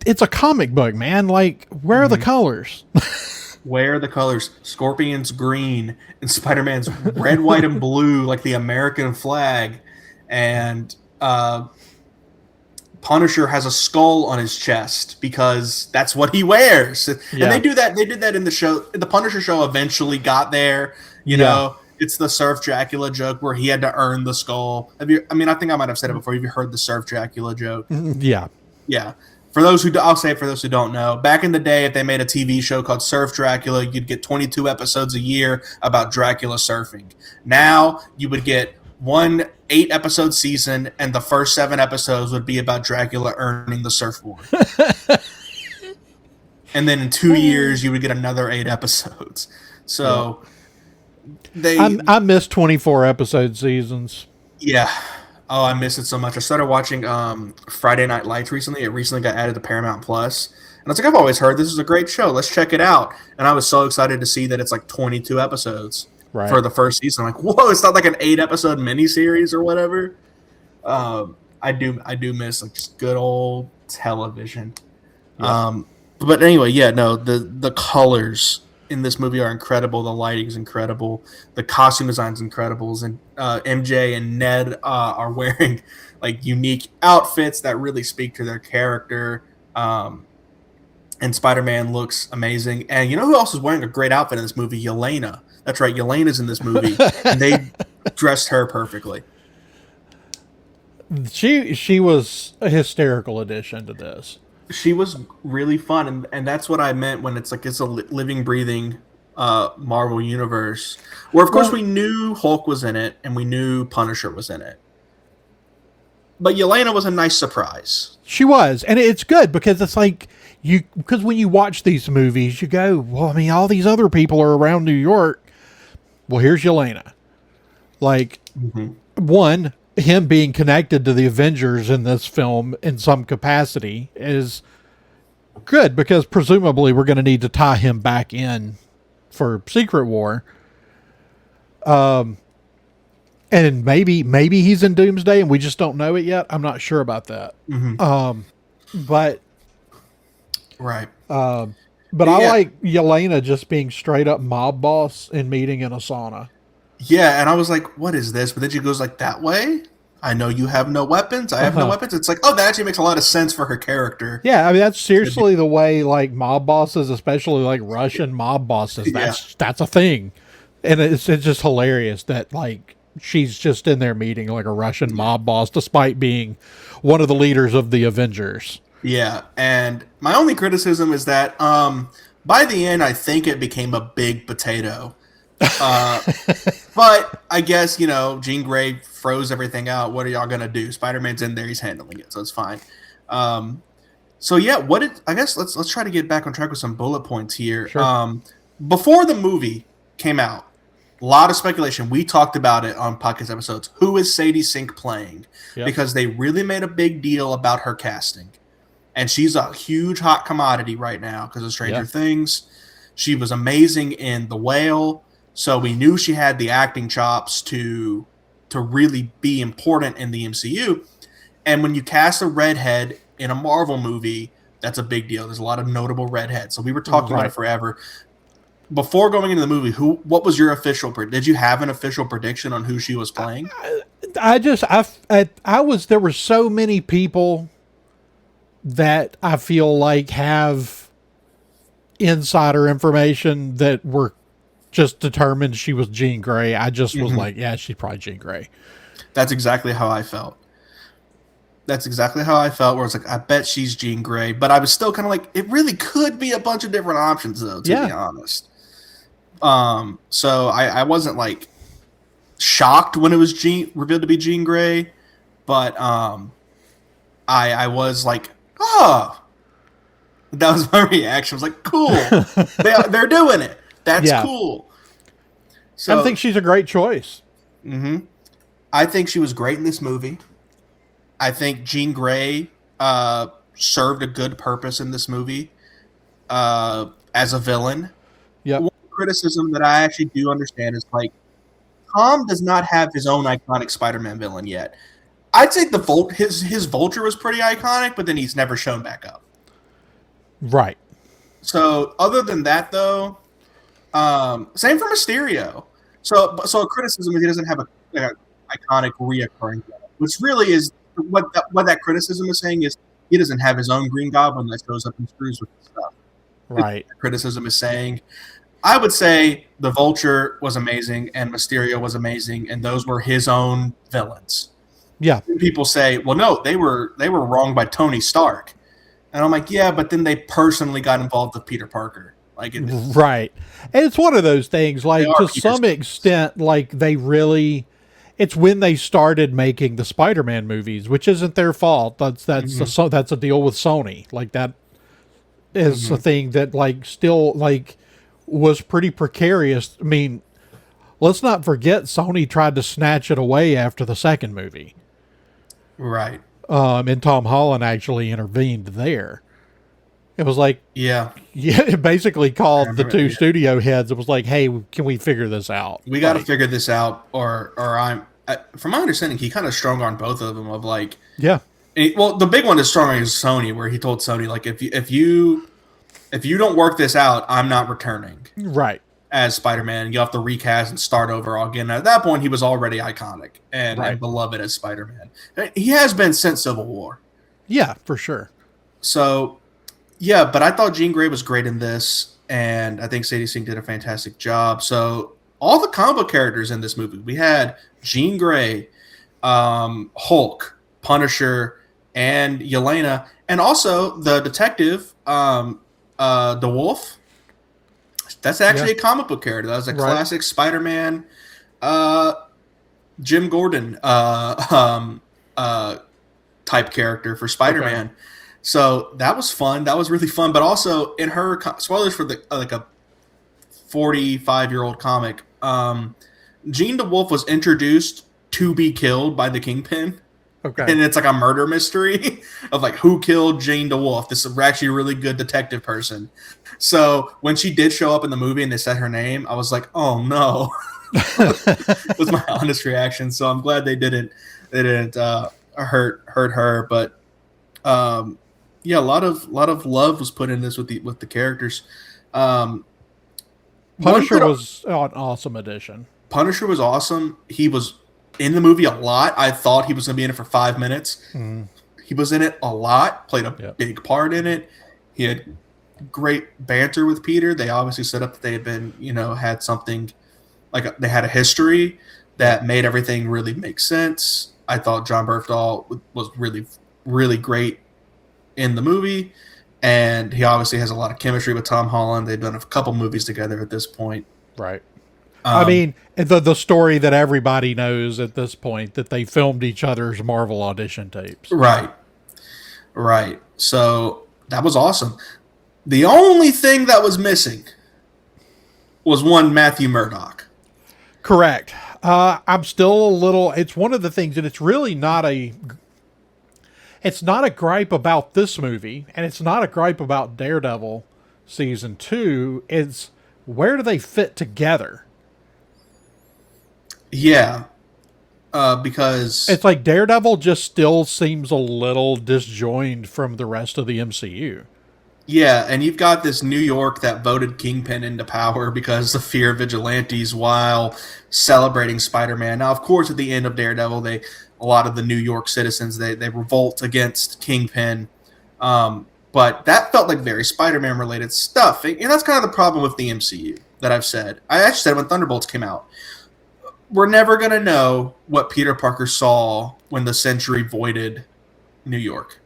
it's a comic book, man. Like, where are the colors? Where are the colors? Scorpion's green and Spider-Man's red, white, and blue, like the American flag. And Punisher has a skull on his chest because that's what he wears. Yeah. And they do that. They did that in the show. The Punisher show eventually got there. You know, it's the Surf Dracula joke where he had to earn the skull. I think I might have said it before. Have you heard the Surf Dracula joke? Yeah. Yeah. I'll say it for those who don't know. Back in the day, if they made a TV show called Surf Dracula, you'd get 22 episodes a year about Dracula surfing. Now you would get one 8-episode season, and the first 7 episodes would be about Dracula earning the surfboard. And then in 2 years, you would get another 8 episodes. So I miss 24 episode seasons. Yeah. Oh, I miss it so much. I started watching Friday Night Lights recently. It recently got added to Paramount Plus. And I was like, I've always heard this is a great show. Let's check it out. And I was so excited to see that it's like 22 episodes for the first season. I'm like, whoa, it's not like an 8-episode miniseries or whatever. I do miss like just good old television. Yeah. But anyway, the colors in this movie are incredible. The lighting is incredible. The costume design is incredible. And MJ and Ned are wearing like unique outfits that really speak to their character. And Spider-Man looks amazing. And you know who else is wearing a great outfit in this movie? Yelena. That's right. Yelena's in this movie. And they dressed her perfectly. She was a hysterical addition to this. She was really fun, and that's what I meant when it's like it's a living, breathing Marvel universe. Where, of course, we knew Hulk was in it, and we knew Punisher was in it. But Yelena was a nice surprise. She was, and it's good because it's like because when you watch these movies, you go, well, I mean, all these other people are around New York. Well, here's Yelena. Like, Mm-hmm. One, him being connected to the Avengers in this film in some capacity is good because presumably we're going to need to tie him back in for Secret War. And maybe he's in Doomsday and we just don't know it yet. I'm not sure about that. Mm-hmm. But Right. but I Yeah. like Yelena just being straight up mob boss and meeting in a sauna. Yeah, and I was like, "What is this?" But then she goes like, "That way? I know you have no weapons. I have no Uh-huh. weapons." It's like, oh, that actually makes a lot of sense for her character. Yeah, I mean that's seriously the way like mob bosses, especially like Russian mob bosses, Yeah, that's a thing. And it's just hilarious that like she's just in there meeting like a Russian yeah, mob boss despite being one of the leaders of the Avengers. yeah. And my only criticism is that by the end, I think it became a big potato. Uh, but I guess Jean Grey froze everything out. What are y'all gonna do? Spider Man's in there; he's handling it, so it's fine. Um, So yeah, what did I guess let's try to get back on track with some bullet points here. Sure. Before the movie came out, a lot of speculation. We talked about it on podcast episodes. Who is Sadie Sink playing? Yep. Because they really made a big deal about her casting, and she's a huge hot commodity right now because of Stranger Yeah. Things. She was amazing in The Whale, so we knew she had the acting chops to really be important in the MCU. And when you cast a redhead in a Marvel movie, that's a big deal. There's a lot of notable redheads. So we were talking about it Right. forever. Before going into the movie, what was your official did you have an official prediction on who she was playing? I was there were so many people that I feel like have insider information that were just determined she was Jean Grey. I just was like, yeah, she's probably Jean Grey. That's exactly how I felt. That's exactly how I felt. Where it's like, I bet she's Jean Grey, but I was still kind of like, it really could be a bunch of different options, though. To be Yeah. honest, so I wasn't like shocked when it was revealed to be Jean Grey, but I was like, oh, that was my reaction. I was like, cool, they're doing it. That's Yeah. cool. I So think she's a great choice. I think she was great in this movie. I think Jean Grey served a good purpose in this movie as a villain. Yep. One criticism that I actually do understand is like Tom does not have his own iconic Spider-Man villain yet. I'd say his Vulture was pretty iconic, but then he's never shown back up. Right. So other than that, though, same for Mysterio. So a criticism is he doesn't have a iconic reoccurring villain, which really is what that criticism is saying is he doesn't have his own Green Goblin that shows up and screws with stuff. Right. Criticism is saying I would say the Vulture was amazing and Mysterio was amazing, and those were his own villains. Yeah. People say, well, no, they were wrong by Tony Stark. And I'm like, yeah, but then they personally got involved with Peter Parker. Like, Right. And it's one of those things, like, are to Peter's some extent, like, it's when they started making the Spider-Man movies, which isn't their fault. That's a deal with Sony. Like, that is a thing that, like, still, like, was pretty precarious. I mean, let's not forget Sony tried to snatch it away after the second movie. right. And Tom Holland actually intervened there. It was like, Yeah. yeah, it basically called the two Yeah. studio heads. It was like, hey, can we figure this out? We got to Like, figure this out, or from my understanding, he kind of strung on both of them. Of like, yeah, well, the big one is strong on Sony, where he told Sony like, if you don't work this out, I'm not returning right, as Spider-Man. You have to recast and start over all again. At that point, he was already iconic and Right. beloved as Spider-Man. He has been since Civil War. yeah, for sure. So, yeah, but I thought Jean Grey was great in this, and I think Sadie Sink did a fantastic job. So, all the comic book characters in this movie, we had Jean Grey, Hulk, Punisher, and Yelena, and also the detective, the Wolf. That's actually a comic book character. That was a classic Spider-Man, Jim Gordon type character for Spider-Man. Okay. So that was fun. That was really fun. But also in her spoilers for the like a 45-year-old comic, Jean DeWolf was introduced to be killed by the Kingpin. Okay. And it's like a murder mystery of like who killed Jane DeWolf. This is actually a really good detective person. So when she did show up in the movie and they said her name, I was like, oh no. Was my honest reaction. So I'm glad they didn't hurt her. But yeah, a lot of love was put in this with the characters. Punisher was an awesome addition. Punisher was awesome. He was in the movie a lot. I thought he was going to be in it for 5 minutes. Mm. He was in it a lot, played a Yep. big part in it. He had great banter with Peter. They obviously set up that they had been, had something like they had a history that made everything really make sense. I thought John Berthal was really, really great in the movie. And he obviously has a lot of chemistry with Tom Holland. They've done a couple movies together at this point. Right. I mean, the story that everybody knows at this point, that they filmed each other's Marvel audition tapes. Right. Right. So that was awesome. The only thing that was missing was one Matthew Murdock. Correct. I'm still a little, it's one of the things, and it's really not it's not a gripe about this movie, and it's not a gripe about Daredevil season 2. It's where do they fit together? Yeah. Because it's like Daredevil just still seems a little disjoined from the rest of the MCU. Yeah, and you've got this New York that voted Kingpin into power because of fear of vigilantes while celebrating Spider-Man. Now, of course, at the end of Daredevil, a lot of the New York citizens, they revolt against Kingpin. But that felt like very Spider-Man related stuff. And that's kind of the problem with the MCU that I've said. I actually said when Thunderbolts came out, we're never going to know what Peter Parker saw when the Sentry voided New York.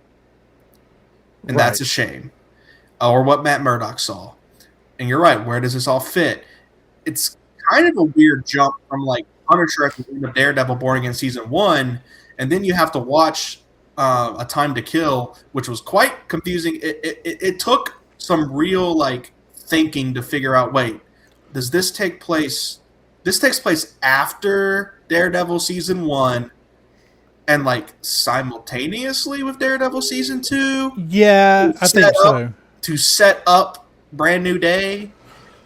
And that's a shame. Or what Matt Murdock saw. And you're right, where does this all fit? It's kind of a weird jump from like Punisher at the end of Daredevil Born Again Season 1, and then you have to watch A Time to Kill, which was quite confusing. It took some real like thinking to figure out, wait, does this take place? This takes place after Daredevil Season 1 and like simultaneously with Daredevil Season 2? Yeah, I think so. To set up Brand New Day,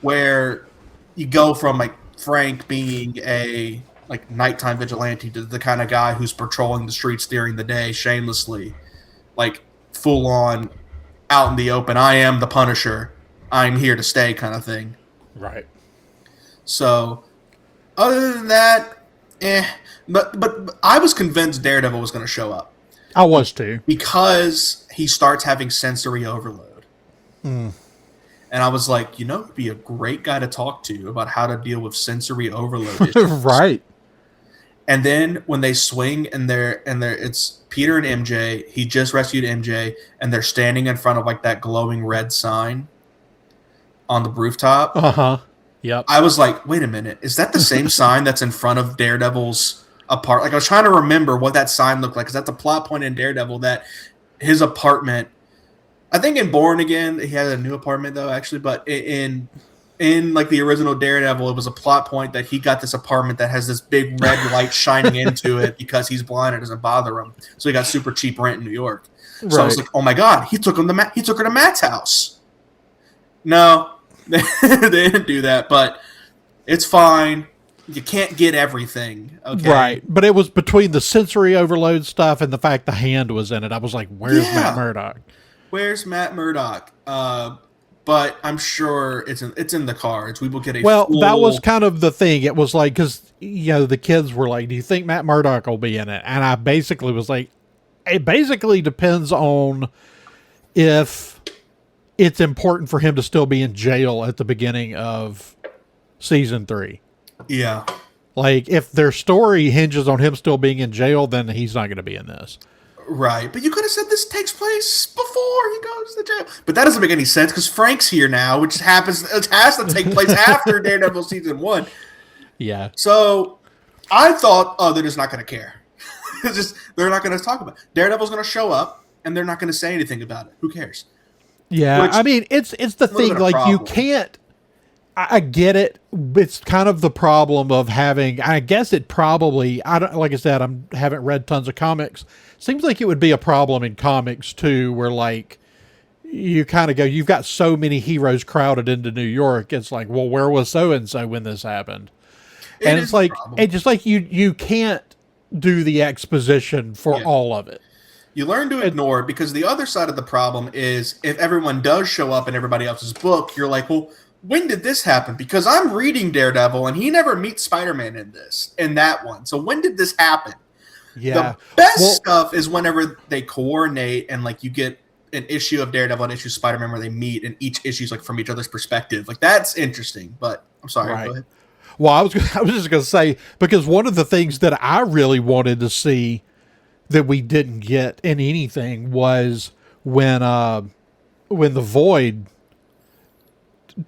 where you go from like Frank being a like nighttime vigilante to the kind of guy who's patrolling the streets during the day shamelessly, like full on out in the open. I am the Punisher. I'm here to stay kind of thing. Right. So other than that, but I was convinced Daredevil was going to show up. I was too. Because he starts having sensory overload. Mm. And I was like, he'd be a great guy to talk to about how to deal with sensory overload issues. Right. And then when they swing and it's Peter and MJ, he just rescued MJ, and they're standing in front of like that glowing red sign on the rooftop. Uh-huh. Yep. I was like, wait a minute, is that the same sign that's in front of Daredevil's apartment? Like I was trying to remember what that sign looked like, because that's a plot point in Daredevil that his apartment, I think in Born Again, he had a new apartment though, actually, but in like the original Daredevil, it was a plot point that he got this apartment that has this big red light shining into it because he's blind and it doesn't bother him. So he got super cheap rent in New York. So right. I was like, oh my God, he took her to Matt's house. No, they didn't do that, but it's fine. You can't get everything. Okay? Right. But it was between the sensory overload stuff and the fact the hand was in it. I was like, where's Matt Murdock? Where's Matt Murdock? But I'm sure it's in the cards. We will get a that was kind of the thing. It was like, because, the kids were like, do you think Matt Murdock will be in it? And I basically was like, it basically depends on if it's important for him to still be in jail at the beginning of season 3. Yeah. Like, if their story hinges on him still being in jail, then he's not going to be in this. Right, but you could have said this takes place before he goes to jail. But that doesn't make any sense because Frank's here now, which has to take place after Daredevil season 1. Yeah. So I thought, they're just not going to care. They're not going to talk about it. Daredevil's going to show up, and they're not going to say anything about it. Who cares? Yeah, I mean, it's the thing. Like, you can't. I get it. It's kind of the problem of having. I guess it probably. I don't. Like I said, I haven't read tons of comics. Seems like it would be a problem in comics too, where like you kind of go, you've got so many heroes crowded into New York. It's like, well, where was so and so when this happened? It And it's is a like, problem. it's just like you can't do the exposition for Yeah. all of it. You learn to ignore it because the other side of the problem is if everyone does show up in everybody else's book, you're like, well, when did this happen? Because I'm reading Daredevil and he never meets Spider-Man in that one. So when did this happen? Yeah. The best Well, stuff is whenever they coordinate and like you get an issue of Daredevil and issue of Spider-Man where they meet and each issue is like from each other's perspective. Like that's interesting. But I'm sorry, go right. ahead. Well, I was just going to say, because one of the things that I really wanted to see that we didn't get in anything was when the Void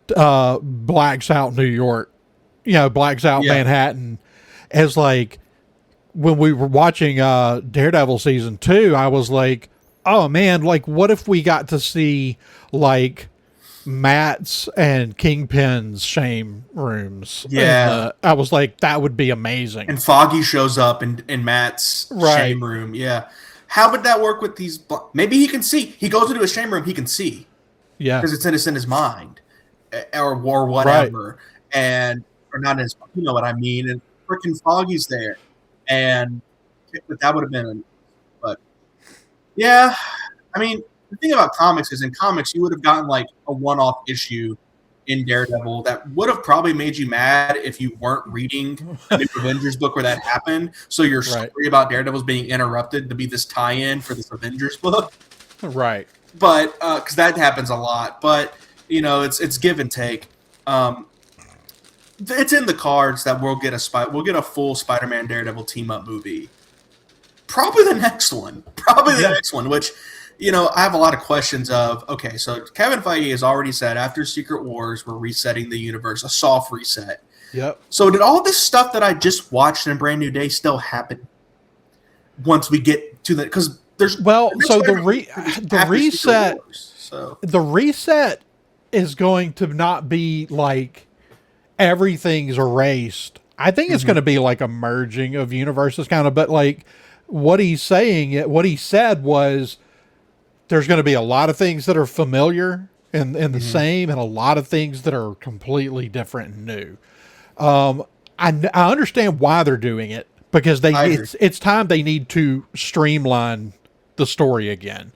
blacks out New York, blacks out Yeah. Manhattan, as like when we were watching Daredevil season 2, I was like, oh man, like what if we got to see like Matt's and Kingpin's shame rooms? Yeah. I was like, that would be amazing. And Foggy shows up in Matt's Right. shame room. Yeah. How would that work with these? Maybe he can see. He goes into his shame room. He can see Yeah. because it's in his mind, or whatever, and or not in his. You know what I mean? And freaking Foggy's there, and that would have been. But yeah, I mean, the thing about comics is in comics you would have gotten like a one-off issue in Daredevil that would have probably made you mad if you weren't reading the new Avengers book where that happened. So your Right. story about Daredevil's being interrupted to be this tie-in for this Avengers book. Right. But because that happens a lot. But it's give and take. It's in the cards that we'll get a full Spider-Man Daredevil team up movie. Probably the next one. Next one, which I have a lot of questions of. Okay, so Kevin Feige has already said after Secret Wars we're resetting the universe, a soft reset. Yep. So did all this stuff that I just watched in Brand New Day still happen once we get to the because there's so the after Secret reset Wars, so the reset is going to not be like everything's erased. I think it's going to be like a merging of universes kind of, but like what he said was there's going to be a lot of things that are familiar and the same and a lot of things that are completely different and new. I understand why they're doing it because it's time they need to streamline the story again.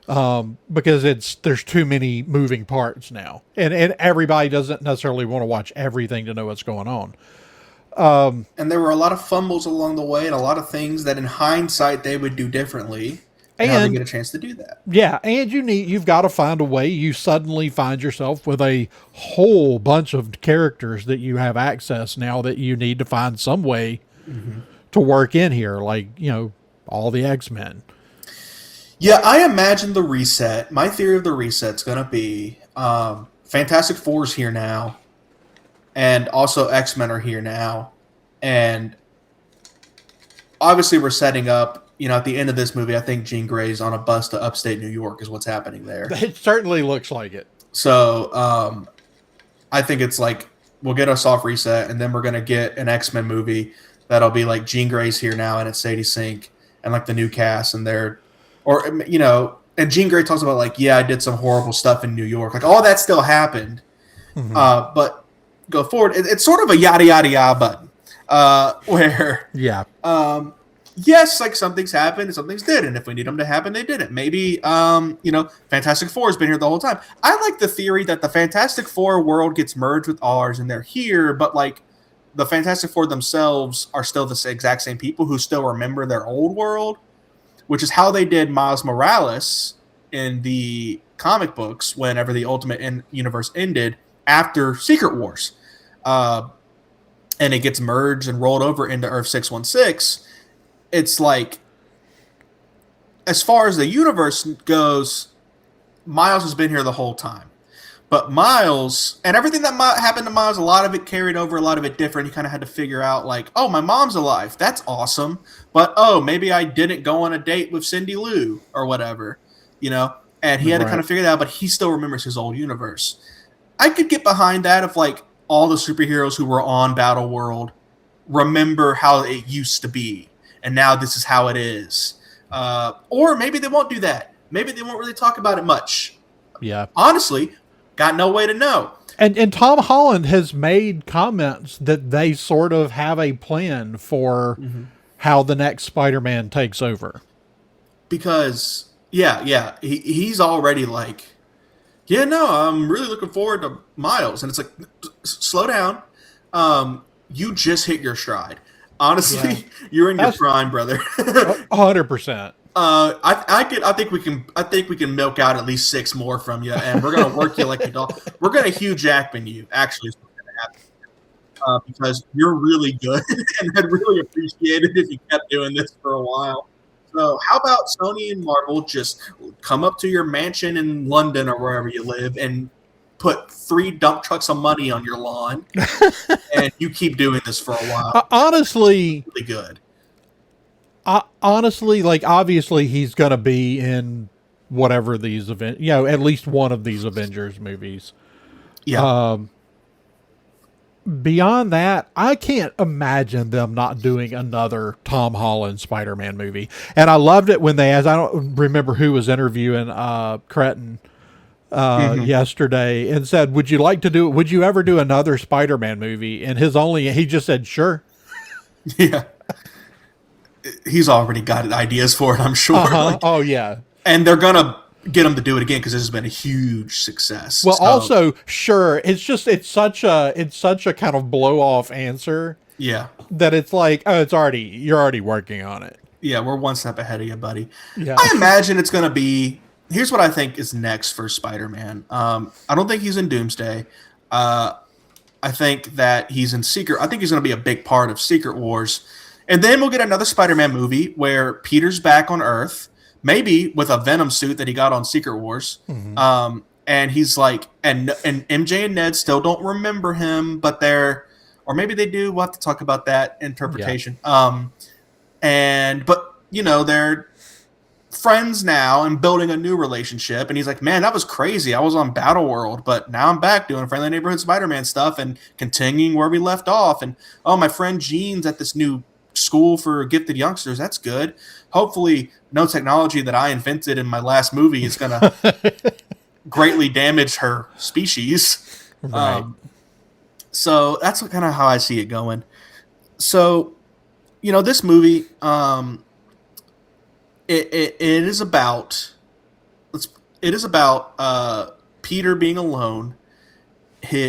Because there's too many moving parts now, and everybody doesn't necessarily want to watch everything to know what's going on. And there were a lot of fumbles along the way and a lot of things that in hindsight they would do differently. And how they get a chance to do that. Yeah, and you've got to find a way. You suddenly find yourself with a whole bunch of characters that you have access now that you need to find some way to work in here, like all the X-Men. Yeah, I imagine the reset. My theory of the reset's going to be Fantastic Four's here now, and also X-Men are here now, and obviously we're setting up. At the end of this movie, I think Jean Grey's on a bus to upstate New York is what's happening there. It certainly looks like it. So I think it's like we'll get a soft reset, and then we're going to get an X-Men movie that'll be like Jean Grey's here now, and it's Sadie Sink, and like the new cast, and they're and Jean Grey talks about like, yeah, I did some horrible stuff in New York. Like all that still happened. But go forward. It's sort of a yada, yada, yada button where, yes, like some things happened and some things didn't. If we need them to happen, they didn't. Maybe, Fantastic Four has been here the whole time. I like the theory that the Fantastic Four world gets merged with ours and they're here, but like the Fantastic Four themselves are still the exact same people who still remember their old world, which is how they did Miles Morales in the comic books whenever the Ultimate Universe ended after Secret Wars. And it gets merged and rolled over into Earth 616. It's like, as far as the universe goes, Miles has been here the whole time. But Miles, and everything that happened to Miles, a lot of it carried over, a lot of it different. He kind of had to figure out, like, oh, my mom's alive. That's awesome. But, oh, maybe I didn't go on a date with Cindy Lou or whatever, And he had to kind of figure that out, but he still remembers his old universe. I could get behind that if, like, all the superheroes who were on Battle World remember how it used to be, and now this is how it is. Or maybe they won't do that. Maybe they won't really talk about it much. Yeah. Honestly, got no way to know. And Tom Holland has made comments that they sort of have a plan for how the next Spider-Man takes over. Because he's already like, yeah, no, I'm really looking forward to Miles, and it's like, slow down. You just hit your stride. Honestly, you're in your prime, brother. 100%. I think we can milk out at least 6 more from you, and we're gonna work you like a dog. We're gonna Hugh Jackman you. Actually, is what's gonna happen, because you're really good, and I'd really appreciate it if you kept doing this for a while. So, how about Sony and Marvel just come up to your mansion in London or wherever you live and put 3 dump trucks of money on your lawn, and you keep doing this for a while? Honestly, really good. Honestly, like, obviously he's going to be in whatever these event, at least one of these Avengers movies. Yeah. Beyond that, I can't imagine them not doing another Tom Holland Spider-Man movie. And I loved it when I don't remember who was interviewing Cretton yesterday, and said, would you ever do another Spider-Man movie? And he just said, sure. Yeah. He's already got ideas for it, I'm sure. Like, oh yeah. And they're going to get him to do it again because this has been a huge success. Well, also, sure, it's such a kind of blow off answer. Yeah. That it's like, oh, you're already working on it. Yeah, we're one step ahead of you, buddy. Yeah. I imagine it's going to be. Here's what I think is next for Spider-Man. I don't think he's in Doomsday. I think that he's in Secret. I think he's going to be a big part of Secret Wars. And then we'll get another Spider-Man movie where Peter's back on Earth, maybe with a Venom suit that he got on Secret Wars. Mm-hmm. And he's like, and MJ and Ned still don't remember him, but or maybe they do. We'll have to talk about that interpretation. Yeah. But they're friends now and building a new relationship. And he's like, man, that was crazy. I was on Battle World, but now I'm back doing Friendly Neighborhood Spider-Man stuff and continuing where we left off. And my friend Jean's at this new school for gifted youngsters. That's good. Hopefully no technology that I invented in my last movie is going to greatly damage her species. Right. So that's kind of how I see it going. So, this movie, it is about Peter being alone,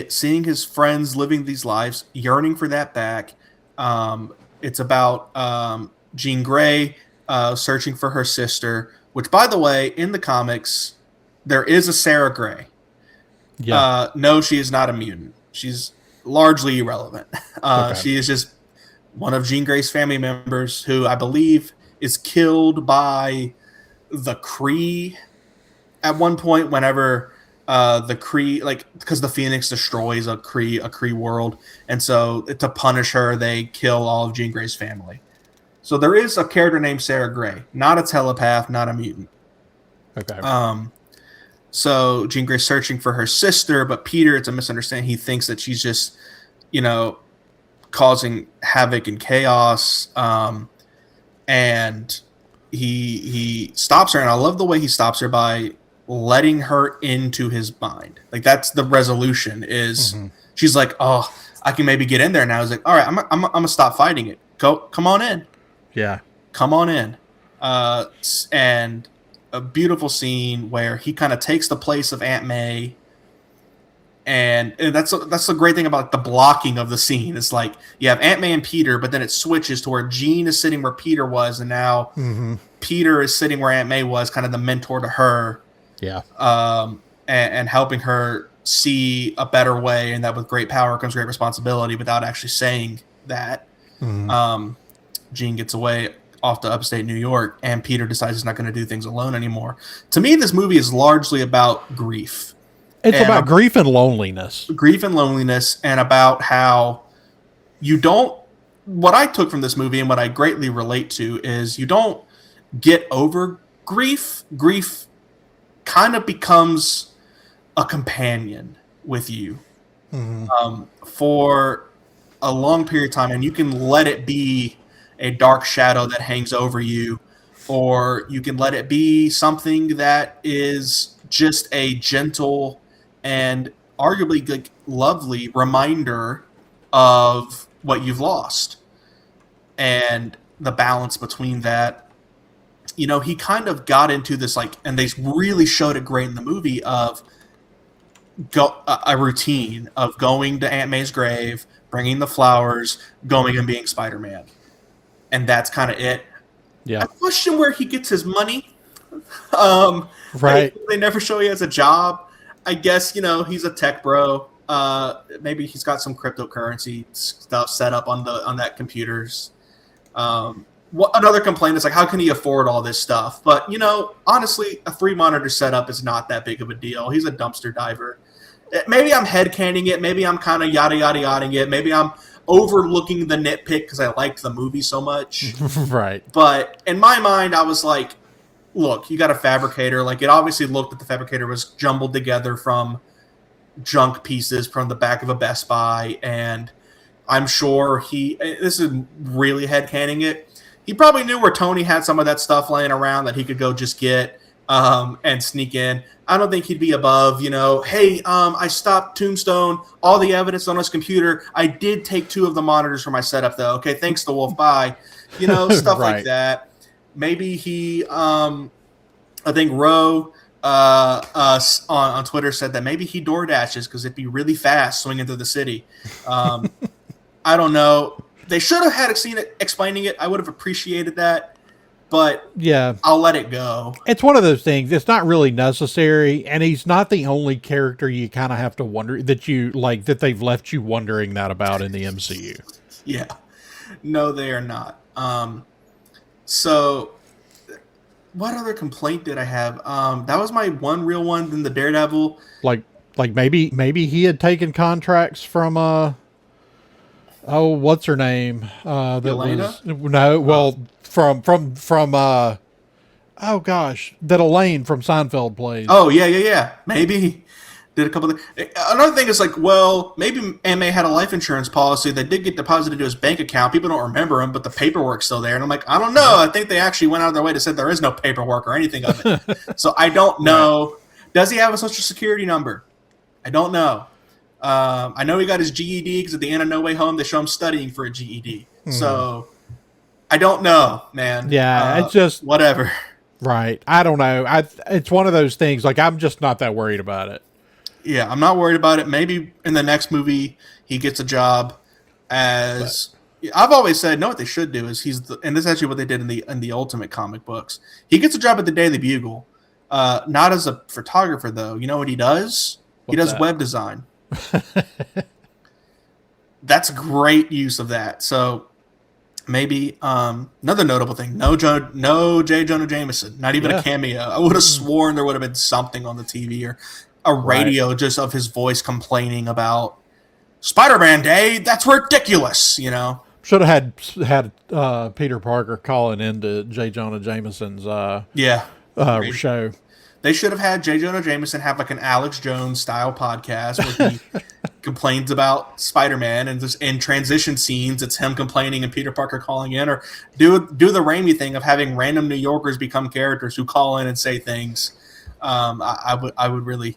seeing his friends living these lives, yearning for that back. It's about Jean Grey searching for her sister, which, by the way, in the comics, there is a Sarah Grey. Yeah. No, she is not a mutant. She's largely irrelevant. Okay. She is just one of Jean Grey's family members who I believe is killed by the Kree at one point whenever the Kree, because the Phoenix destroys a Kree world, and so to punish her, they kill all of Jean Grey's family. So there is a character named Sarah Grey, not a telepath, not a mutant. Okay. So Jean Grey's searching for her sister, but Peter, it's a misunderstanding. He thinks that she's just, causing havoc and chaos. And he stops her, and I love the way he stops her by letting her into his mind. Like, that's the resolution is she's like, oh, I can maybe get in there now. He's like, all right, I'm gonna stop fighting it. Come on in. Yeah. Come on in. And a beautiful scene where he kind of takes the place of Aunt May. And that's the great thing about the blocking of the scene. It's like you have Aunt May and Peter, but then it switches to where Jean is sitting where Peter was, and now Peter is sitting where Aunt May was, kind of the mentor to her. Yeah. And helping her see a better way, and that with great power comes great responsibility, without actually saying that. Jean gets away off to upstate New York, and Peter decides he's not going to do things alone anymore. To me, this movie is largely about grief. It's about grief and loneliness. Grief and loneliness, and about how what I took from this movie and what I greatly relate to is you don't get over grief. Grief kind of becomes a companion with you. for a long period of time, and you can let it be a dark shadow that hangs over you, or you can let it be something that is just a gentle and arguably good, lovely reminder of what you've lost and the balance between that. He kind of got into this, like, and they really showed it great in the movie, of a routine of going to Aunt May's grave, bringing the flowers, going and being Spider-Man. And that's kind of it. Yeah. I question where he gets his money. Right. They never show he has a job. I guess, he's a tech bro. Maybe he's got some cryptocurrency stuff set up on that computers. Another complaint is, like, how can he afford all this stuff? But, honestly, a 3-monitor setup is not that big of a deal. He's a dumpster diver. Maybe I'm headcaning it. Maybe I'm kind of yada-yada-yadaing it. Maybe I'm overlooking the nitpick because I liked the movie so much. Right. But in my mind, I was like, look, you got a fabricator. Like, it obviously looked that the fabricator was jumbled together from junk pieces from the back of a Best Buy. And I'm sure this is really headcaning it, he probably knew where Tony had some of that stuff laying around that he could go just get and sneak in. I don't think he'd be above, hey, I stopped Tombstone, all the evidence on his computer. I did take 2 of the monitors for my setup, though. Okay, thanks, the Wolf. Bye. Stuff Right. like that. Maybe he, I think Roe on Twitter said that maybe he door dashes because it'd be really fast swinging through the city. I don't know. They should have had a scene explaining it. I would have appreciated that. But yeah, I'll let it go. It's one of those things. It's not really necessary, and he's not the only character you kind of have to wonder that they've left you wondering that about in the MCU. Yeah, no, they are not. So, what other complaint did I have? That was my one real one. Then the Daredevil, like maybe he had taken contracts from what's her name? That Elena? was no, well. From that Elaine from Seinfeld plays. Oh yeah. Maybe did a couple of another thing is, like, well, maybe MA had a life insurance policy that did get deposited into his bank account. People don't remember him, but the paperwork's still there. And I'm like, I don't know. I think they actually went out of their way to say there is no paperwork or anything of it. So I don't know. Right. Does he have a social security number? I don't know. I know he got his GED because at the end of No Way Home they show him studying for a GED. So I don't know, man. Yeah, it's just whatever. Right. I don't know. It's one of those things. Like, I'm just not that worried about it. Yeah, I'm not worried about it. Maybe in the next movie he gets a job as. But I've always said, no. What they should do is and this is actually what they did in the Ultimate comic books. He gets a job at the Daily Bugle, not as a photographer though. You know what he does? He does web design. That's great use of that. So. Maybe another notable thing: no J. Jonah Jameson, not even a cameo. I would have sworn there would have been something on the TV or a radio just of his voice complaining about Spider-Man Day. That's ridiculous, Should have had Peter Parker calling into J. Jonah Jameson's show. They should have had J. Jonah Jameson have like an Alex Jones style podcast where he complains about Spider-Man, and just in transition scenes, it's him complaining and Peter Parker calling in, or do the Raimi thing of having random New Yorkers become characters who call in and say things. I would really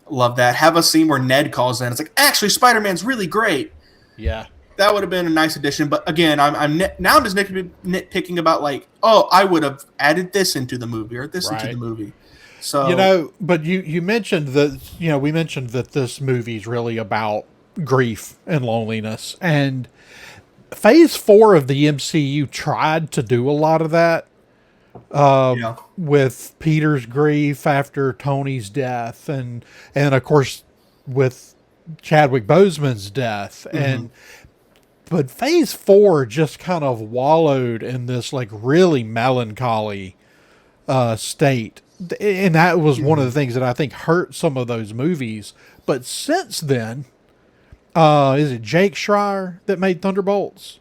love that. Have a scene where Ned calls in. It's like, actually, Spider-Man's really great. Yeah. That would have been a nice addition. But again, I'm just nitpicking about, like, oh, I would have added this into the movie or this into the movie. So but you mentioned that we mentioned that this movie's really about grief and loneliness, and Phase 4 of the MCU tried to do a lot of that with Peter's grief after Tony's death, and of course with Chadwick Boseman's death, but Phase 4 just kind of wallowed in this like really melancholy state. And that was one of the things that I think hurt some of those movies. But since then, is it Jake Schreier that made Thunderbolts?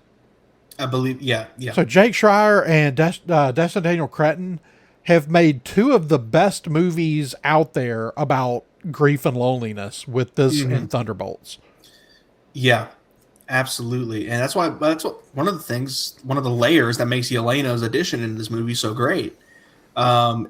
I believe, yeah. So Jake Schreier and Destin Daniel Cretton have made 2 of the best movies out there about grief and loneliness with this and Thunderbolts. Yeah, absolutely. And that's what one of the things, one of the layers that makes Yelena's addition into this movie so great,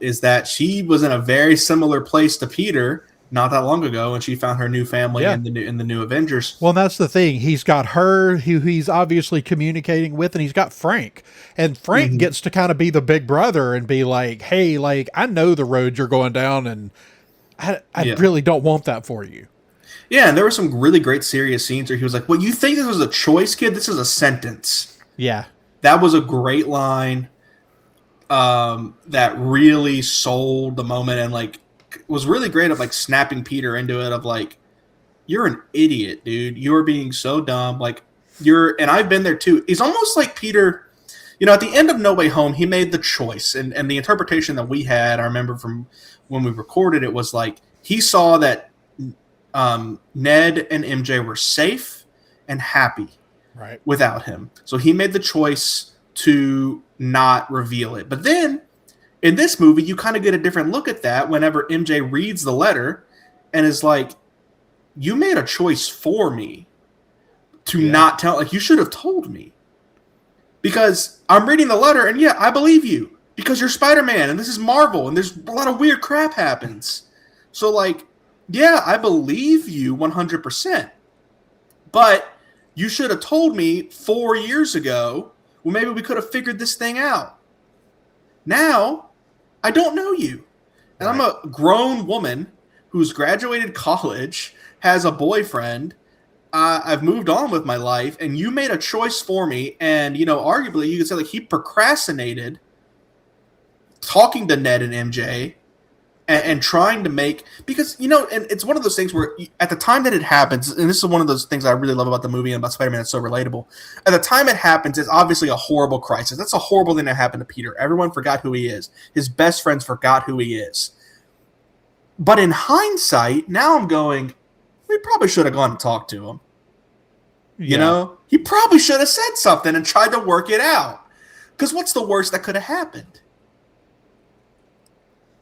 is that she was in a very similar place to Peter not that long ago, and she found her new family Yeah. in the new Avengers. Well, that's the thing. He's got her, who he's obviously communicating with, and he's got Frank. And Frank Mm-hmm. gets to kind of be the big brother and be like, hey, like, I know the road you're going down, and I Yeah. really don't want that for you. Yeah, and there were some really great serious scenes where he was like, "Well, you think this was a choice, kid? This is a sentence." Yeah. That was a great line, that really sold the moment and like was really great of like snapping Peter into it of like, "You're an idiot, dude. You're being so dumb. Like and I've been there too." It's almost like Peter, at the end of No Way Home, he made the choice, and the interpretation that we had, I remember from when we recorded it, was like he saw that Ned and MJ were safe and happy Right. without him. So he made the choice to not reveal it. But then in this movie, you kind of get a different look at that whenever MJ reads the letter and is like, "You made a choice for me to Yeah. not tell. Like, you should have told me." Because I'm reading the letter and yeah, I believe you because you're Spider-Man and this is Marvel and there's a lot of weird crap happens. So like, yeah, I believe you 100%. But you should have told me 4 years ago. Well, maybe we could have figured this thing out. Now, I don't know you. And I'm Right. a grown woman who's graduated college, has a boyfriend. I've moved on with my life, and you made a choice for me. And, arguably, you could say like he procrastinated talking to Ned and MJ and trying to make, because and it's one of those things where at the time that it happens, and this is one of those things I really love about the movie and about Spider-Man, it's so relatable. At the time it happens, it's obviously a horrible crisis. That's a horrible thing that happened to Peter. Everyone forgot who he is. His best friends forgot who he is. But in hindsight, now I'm going, we probably should have gone and talked to him. Yeah. He probably should have said something and tried to work it out. Because what's the worst that could have happened?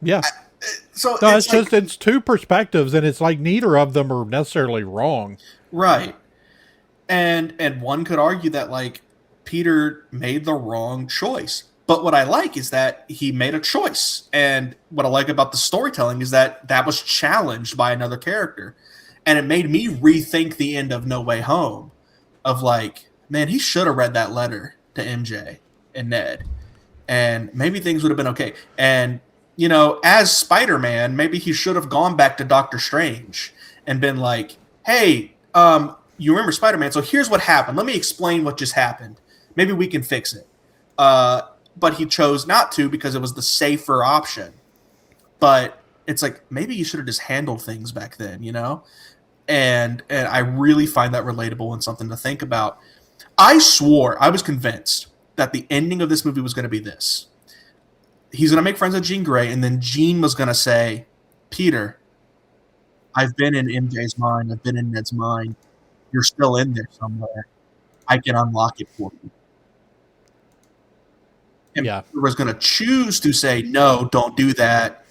Yeah. So No, it's it's like, just, it's two perspectives, and it's like neither of them are necessarily wrong. right. And one could argue that like Peter made the wrong choice. But what I like is that he made a choice. And what I like about the storytelling is that that was challenged by another character. And it made me rethink the end of No Way Home of like, man, he should have read that letter to MJ and Ned. And maybe things would have been okay. And, as Spider-Man, maybe he should have gone back to Doctor Strange and been like, hey, you remember Spider-Man, so here's what happened. Let me explain what just happened. Maybe we can fix it. But he chose not to because it was the safer option. But it's like, maybe you should have just handled things back then, And I really find that relatable and something to think about. I was convinced that the ending of this movie was going to be this. He's going to make friends with Jean Grey, and then Jean was going to say, Peter, I've been in MJ's mind. I've been in Ned's mind. You're still in there somewhere. I can unlock it for you. And Yeah. Peter was going to choose to say, no, don't do that.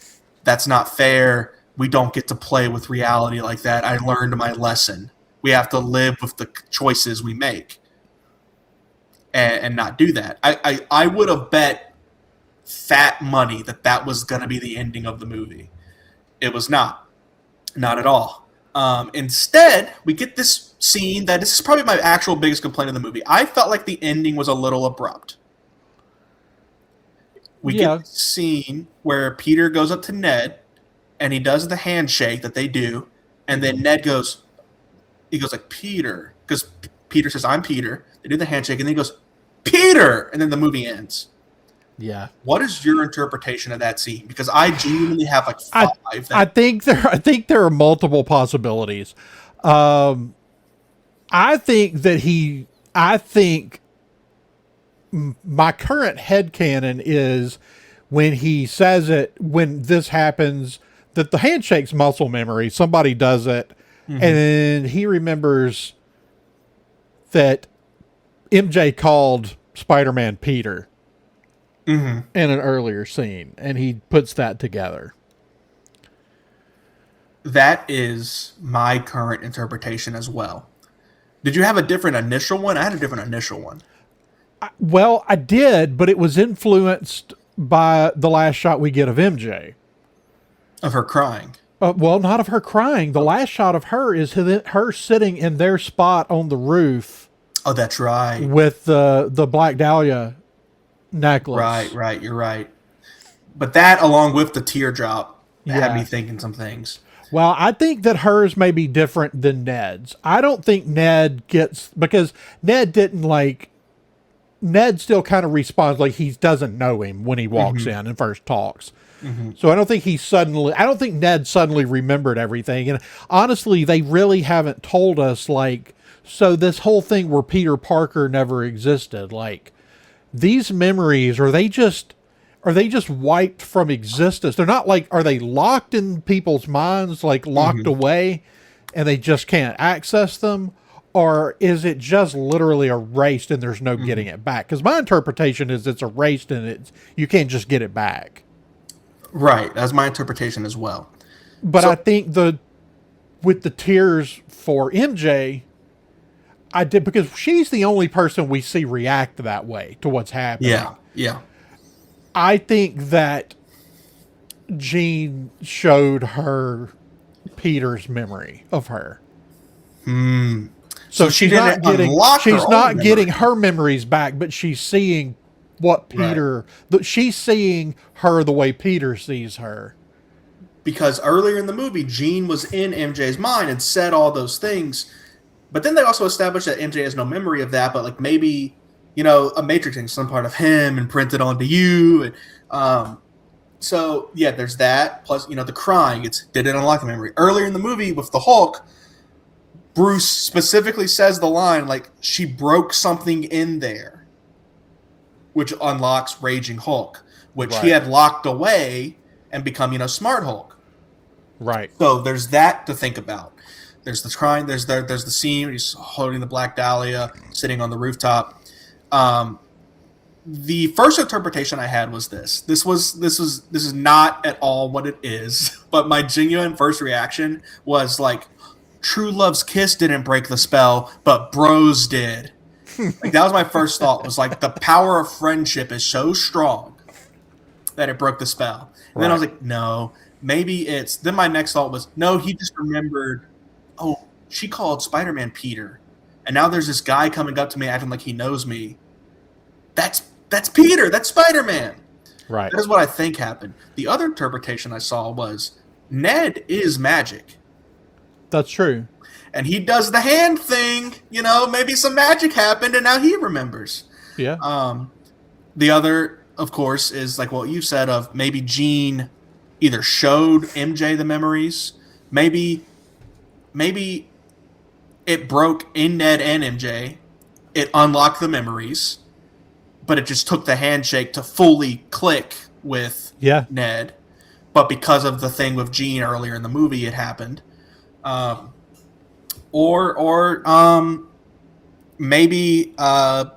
That's not fair. We don't get to play with reality like that. I learned my lesson. We have to live with the choices we make and not do that. I would have bet fat money that was going to be the ending of the movie. It was not. Not at all. Instead, we get this scene that this is probably my actual biggest complaint of the movie. I felt like the ending was a little abrupt. We get Yeah. this scene where Peter goes up to Ned and he does the handshake that they do, and then Ned goes, like, Peter, because Peter says, I'm Peter. They do the handshake, and then he goes, Peter, and then the movie ends. Yeah. What is your interpretation of that scene? Because I genuinely have like I five. I think there are multiple possibilities. Um, I think my current headcanon is when he says it, when this happens, that the handshake's muscle memory. Somebody does it, and then he remembers that MJ called Spider-Man Peter in an earlier scene, and he puts that together. That is my current interpretation as well. Did you have a different initial one? I had a different initial one Well, I did, but it was influenced by the last shot we get of MJ. of her crying. Well, not of her crying. The last shot of her is her sitting in their spot on the roof Oh, that's right. with the Black Dahlia necklace. Right. You're right. But that, along with the teardrop, had me Yeah. thinking some things. Well, I think that hers may be different than Ned's. I don't think Ned gets, because Ned didn't like, Ned still kind of responds like he doesn't know him when he walks in and first talks. So I don't think I don't think Ned suddenly remembered everything. And honestly, they really haven't told us, like, so this whole thing where Peter Parker never existed, like, these memories, are they just wiped from existence? They're not like, are they locked in people's minds, like locked away and they just can't access them? Or is it just literally erased and there's no getting it back? Because my interpretation is it's erased and you can't just get it back. Right. That's my interpretation as well. But So- I think with the tears for MJ, I did, because she's the only person we see react that way to what's happening. Yeah. I think that Jean showed her Peter's memory of her. So she she's not didn't getting unlock her she's own not getting memory. her memories back, but she's seeing what Peter she's seeing her the way Peter sees her. Because earlier in the movie, Jean was in MJ's mind and said all those things. But then they also established that MJ has no memory of that, but like maybe, a Matrix thing, some part of him imprinted onto you. And so yeah, there's that. Plus, the crying, did it unlock the memory? Earlier in the movie with the Hulk, Bruce specifically says the line like she broke something in there, which unlocks Raging Hulk, which he had locked away and become, Smart Hulk. Right. So there's that to think about. There's the crying. There's the scene where he's holding the Black Dahlia, sitting on the rooftop. The first interpretation I had was this. This is not at all what it is, but my genuine first reaction was like, True Love's kiss didn't break the spell, but bros did. Like that was my first thought. Was like the power of friendship is so strong that it broke the spell. And then I was like, no, maybe it's. Then my next thought was, no, he just remembered. Oh, she called Spider-Man Peter, and now there's this guy coming up to me acting like he knows me. That's Peter. That's Spider-Man. Right. That is what I think happened. The other interpretation I saw was Ned is magic. That's true. And he does the hand thing, maybe some magic happened and now he remembers. Yeah. The other, of course, is like what you said of maybe Jean either showed MJ the memories, maybe it broke in Ned and MJ, it unlocked the memories, but it just took the handshake to fully click with Ned. But because of the thing with Jean earlier in the movie, it happened. Or maybe actually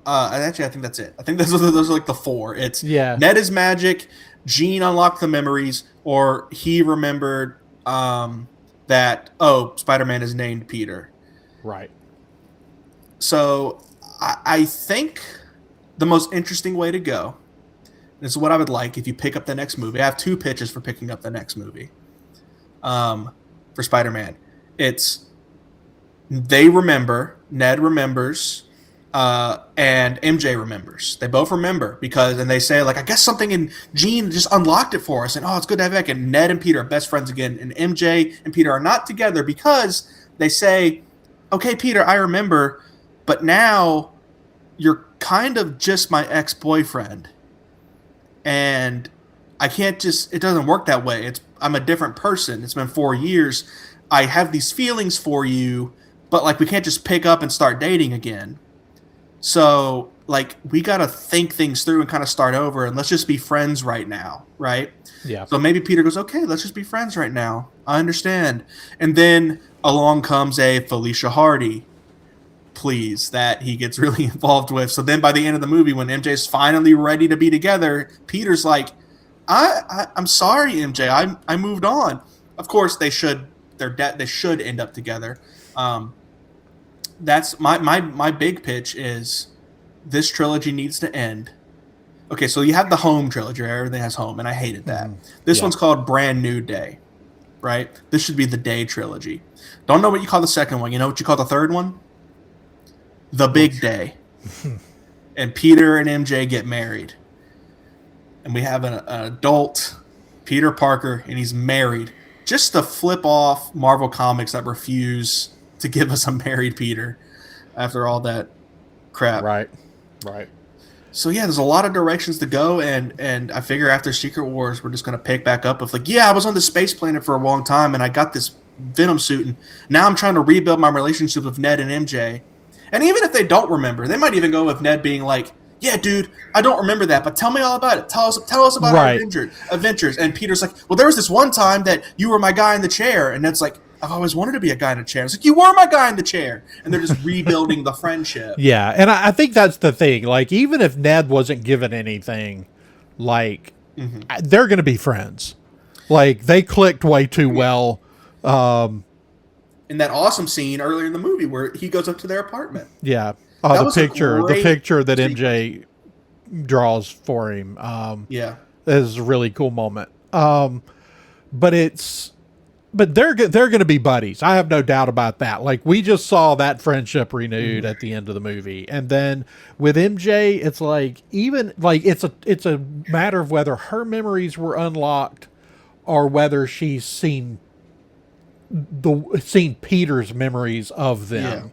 I think that's it. I think those are like the four. It's Ned is magic, Jean unlocked the memories, or he remembered that Spider-Man is named Peter. Right. So I think the most interesting way to go, this is what I would like if you pick up the next movie. I have two pitches for picking up the next movie. For Spider-Man, it's they remember, Ned remembers, and MJ remembers. They both remember and they say like, I guess something in Jean just unlocked it for us, and it's good to have it back. And Ned and Peter are best friends again, and MJ and Peter are not together because they say, okay, Peter, I remember, but now you're kind of just my ex-boyfriend, and I can't it doesn't work that way. I'm a different person. It's been 4 years. I have these feelings for you, but like we can't just pick up and start dating again. So like we got to think things through and kind of start over, and let's just be friends right now, right? Yeah. So maybe Peter goes, okay, let's just be friends right now. I understand. And then along comes a Felicia Hardy, please, that he gets really involved with. So then by the end of the movie, when MJ's finally ready to be together, Peter's like, I'm sorry, MJ. I moved on. Of course, they should end up together. That's my big pitch is this trilogy needs to end. Okay, so you have the home trilogy, where everything has home, and I hated that. This one's called Brand New Day, right? This should be the Day trilogy. Don't know what you call the second one. You know what you call the third one? The Big Day. And Peter and MJ get married. And we have an adult Peter Parker, and he's married. Just to flip off Marvel Comics that refuse to give us a married Peter after all that crap. Right. So yeah, there's a lot of directions to go, and I figure after Secret Wars, we're just gonna pick back up with like, yeah, I was on the space planet for a long time, and I got this Venom suit, and now I'm trying to rebuild my relationship with Ned and MJ. And even if they don't remember, they might even go with Ned being like, yeah, dude, I don't remember that, but tell me all about it. Tell us about our adventures. And Peter's like, well, there was this one time that you were my guy in the chair, and Ned's like, I've always wanted to be a guy in a chair. It's like, you were my guy in the chair. And they're just rebuilding the friendship. Yeah, and I think that's the thing. Like, even if Ned wasn't given anything, like, they're going to be friends. Like, they clicked way too well. In that awesome scene earlier in the movie where he goes up to their apartment. Yeah. The picture that MJ draws for him. Is a really cool moment. But they're going to be buddies. I have no doubt about that. Like, we just saw that friendship renewed at the end of the movie. And then with MJ, it's like, even like it's a matter of whether her memories were unlocked or whether she's seen Peter's memories of them. Yeah.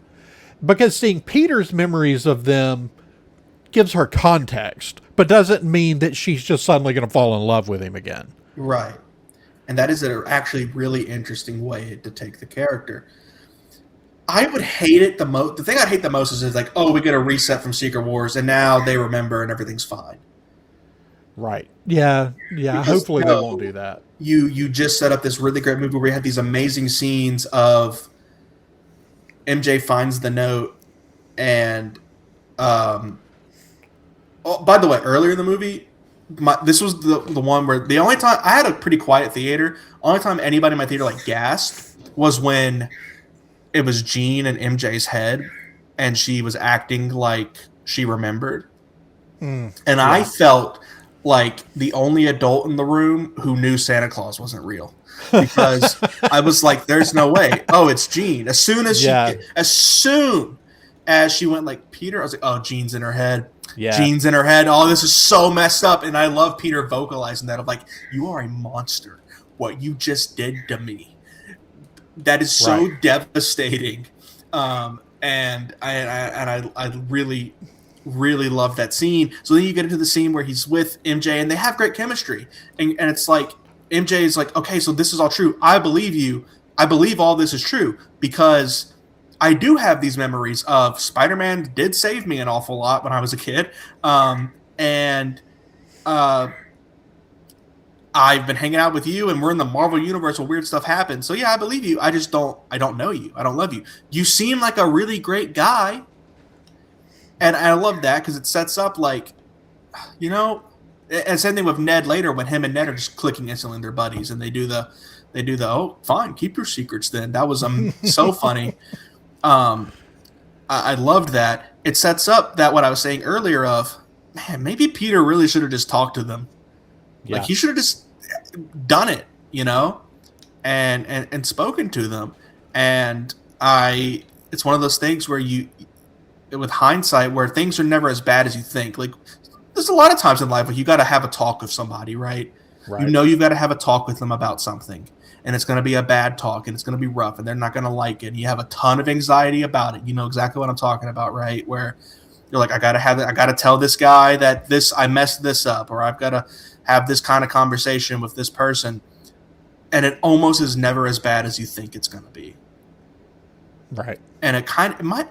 Because seeing Peter's memories of them gives her context, but doesn't mean that she's just suddenly going to fall in love with him again. Right. And that is an actually really interesting way to take the character. I would hate it the most. The thing I'd hate the most is like, oh, we get a reset from Secret Wars, and now they remember and everything's fine. Right. Yeah. Because, hopefully they won't do that. You just set up this really great movie where you have these amazing scenes of MJ finds the note, and by the way, earlier in the movie, this was the one where the only time I had a pretty quiet theater. Only time anybody in my theater like gasped was when it was Jean and MJ's head, and she was acting like she remembered, I felt like the only adult in the room who knew Santa Claus wasn't real, because I was like, "There's no way." Oh, it's Jean. As soon as she went like Peter, I was like, "Oh, Jean's in her head." Yeah. Jean's in her head. Oh, this is so messed up. And I love Peter vocalizing that. I'm like, you are a monster. What you just did to me. That is so devastating. And I really, really love that scene. So then you get into the scene where he's with MJ and they have great chemistry. And it's like, MJ is like, okay, so this is all true. I believe you. I believe all this is true because I do have these memories of Spider-Man did save me an awful lot when I was a kid. I've been hanging out with you and we're in the Marvel universe where weird stuff happens. So yeah, I believe you. I don't know you. I don't love you. You seem like a really great guy. And I love that because it sets up like, and same thing with Ned later when him and Ned are just clicking instantly, they're buddies and they do the, oh, fine, keep your secrets then. That was so funny. I loved that. It sets up that what I was saying earlier of, man, maybe Peter really should have just talked to them. Yeah. Like he should have just done it, and spoken to them. And it's one of those things where with hindsight, where things are never as bad as you think. Like there's a lot of times in life where you got to have a talk with somebody, right? You've got to have a talk with them about something. And it's going to be a bad talk, and it's going to be rough, and they're not going to like it. And you have a ton of anxiety about it. You know exactly what I'm talking about, right? Where you're like, I got to tell this guy that I messed this up, or I've got to have this kind of conversation with this person. And it almost is never as bad as you think it's going to be. Right. And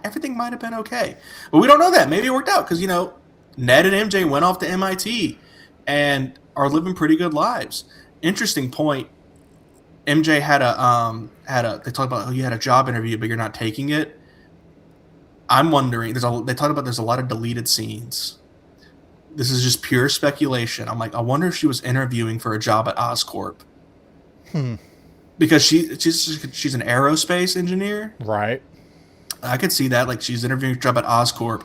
everything might have been okay. But we don't know that. Maybe it worked out because, Ned and MJ went off to MIT and are living pretty good lives. Interesting point. MJ they talked about, you had a job interview, but you're not taking it. I'm wondering, they talked about there's a lot of deleted scenes. This is just pure speculation. I'm like, I wonder if she was interviewing for a job at Oscorp. because she's an aerospace engineer. Right. I could see that. Like she's interviewing for a job at Oscorp.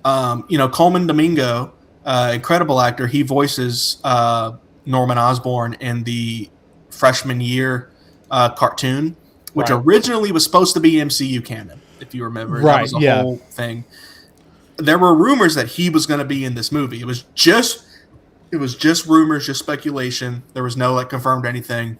Coleman Domingo, incredible actor. He voices Norman Osborn in the freshman year cartoon, which Right. originally was supposed to be MCU canon. If you remember, that Right. was a Yeah. whole thing. There were rumors that he was going to be in this movie. It was just rumors, just speculation. There was no like confirmed anything.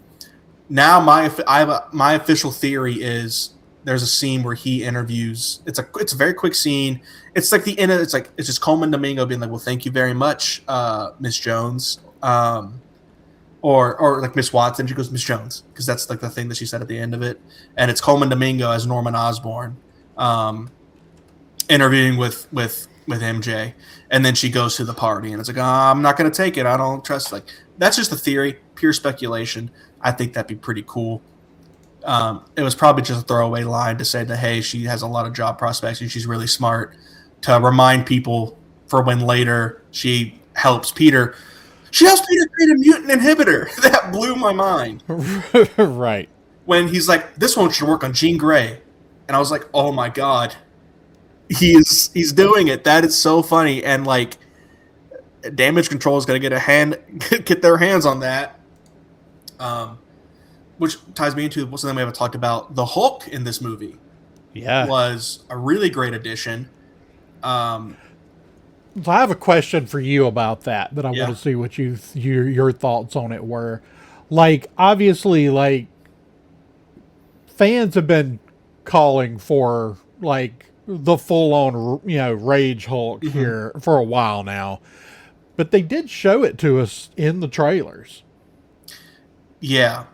Now my official theory is there's a scene where he interviews. It's a very quick scene. It's like the end. It's just Coleman Domingo being like, "Well, thank you very much, Miss Jones," or like Miss Watson. She goes, "Miss Jones," because that's like the thing that she said at the end of it. And it's Coleman Domingo as Norman Osborn, interviewing with MJ, and then she goes to the party, and it's like, oh, I'm not going to take it. I don't trust. Like that's just a theory, pure speculation. I think that'd be pretty cool. It was probably just a throwaway line to say that, hey, she has a lot of job prospects and she's really smart, to remind people for when later she helps Peter. She helps Peter create a mutant inhibitor. That blew my mind. Right. When he's like, this one should work on Jean Grey. And I was like, oh my God. He's doing it. That is so funny. And like Damage Control is going to get their hands on that. Which ties me into something we haven't talked about. The Hulk in this movie, was a really great addition. So I have a question for you about that I want to see what your thoughts on it were. Like, obviously, like fans have been calling for like the full on Rage Hulk here for a while now, but they did show it to us in the trailers. Yeah.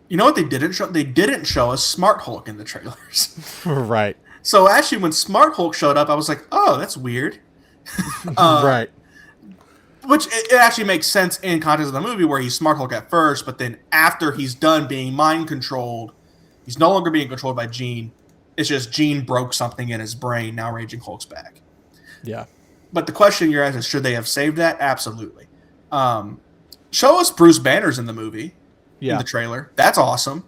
You know what they didn't show? They didn't show us Smart Hulk in the trailers. Right. So actually, when Smart Hulk showed up, I was like, oh, that's weird. Right. Which it actually makes sense in context of the movie, where he's Smart Hulk at first, but then after he's done being mind controlled, he's no longer being controlled by Jean. It's just Jean broke something in his brain. Now Raging Hulk's back. Yeah. But the question you're asking is, should they have saved that? Absolutely. Show us Bruce Banner's in the movie. In the trailer. That's awesome.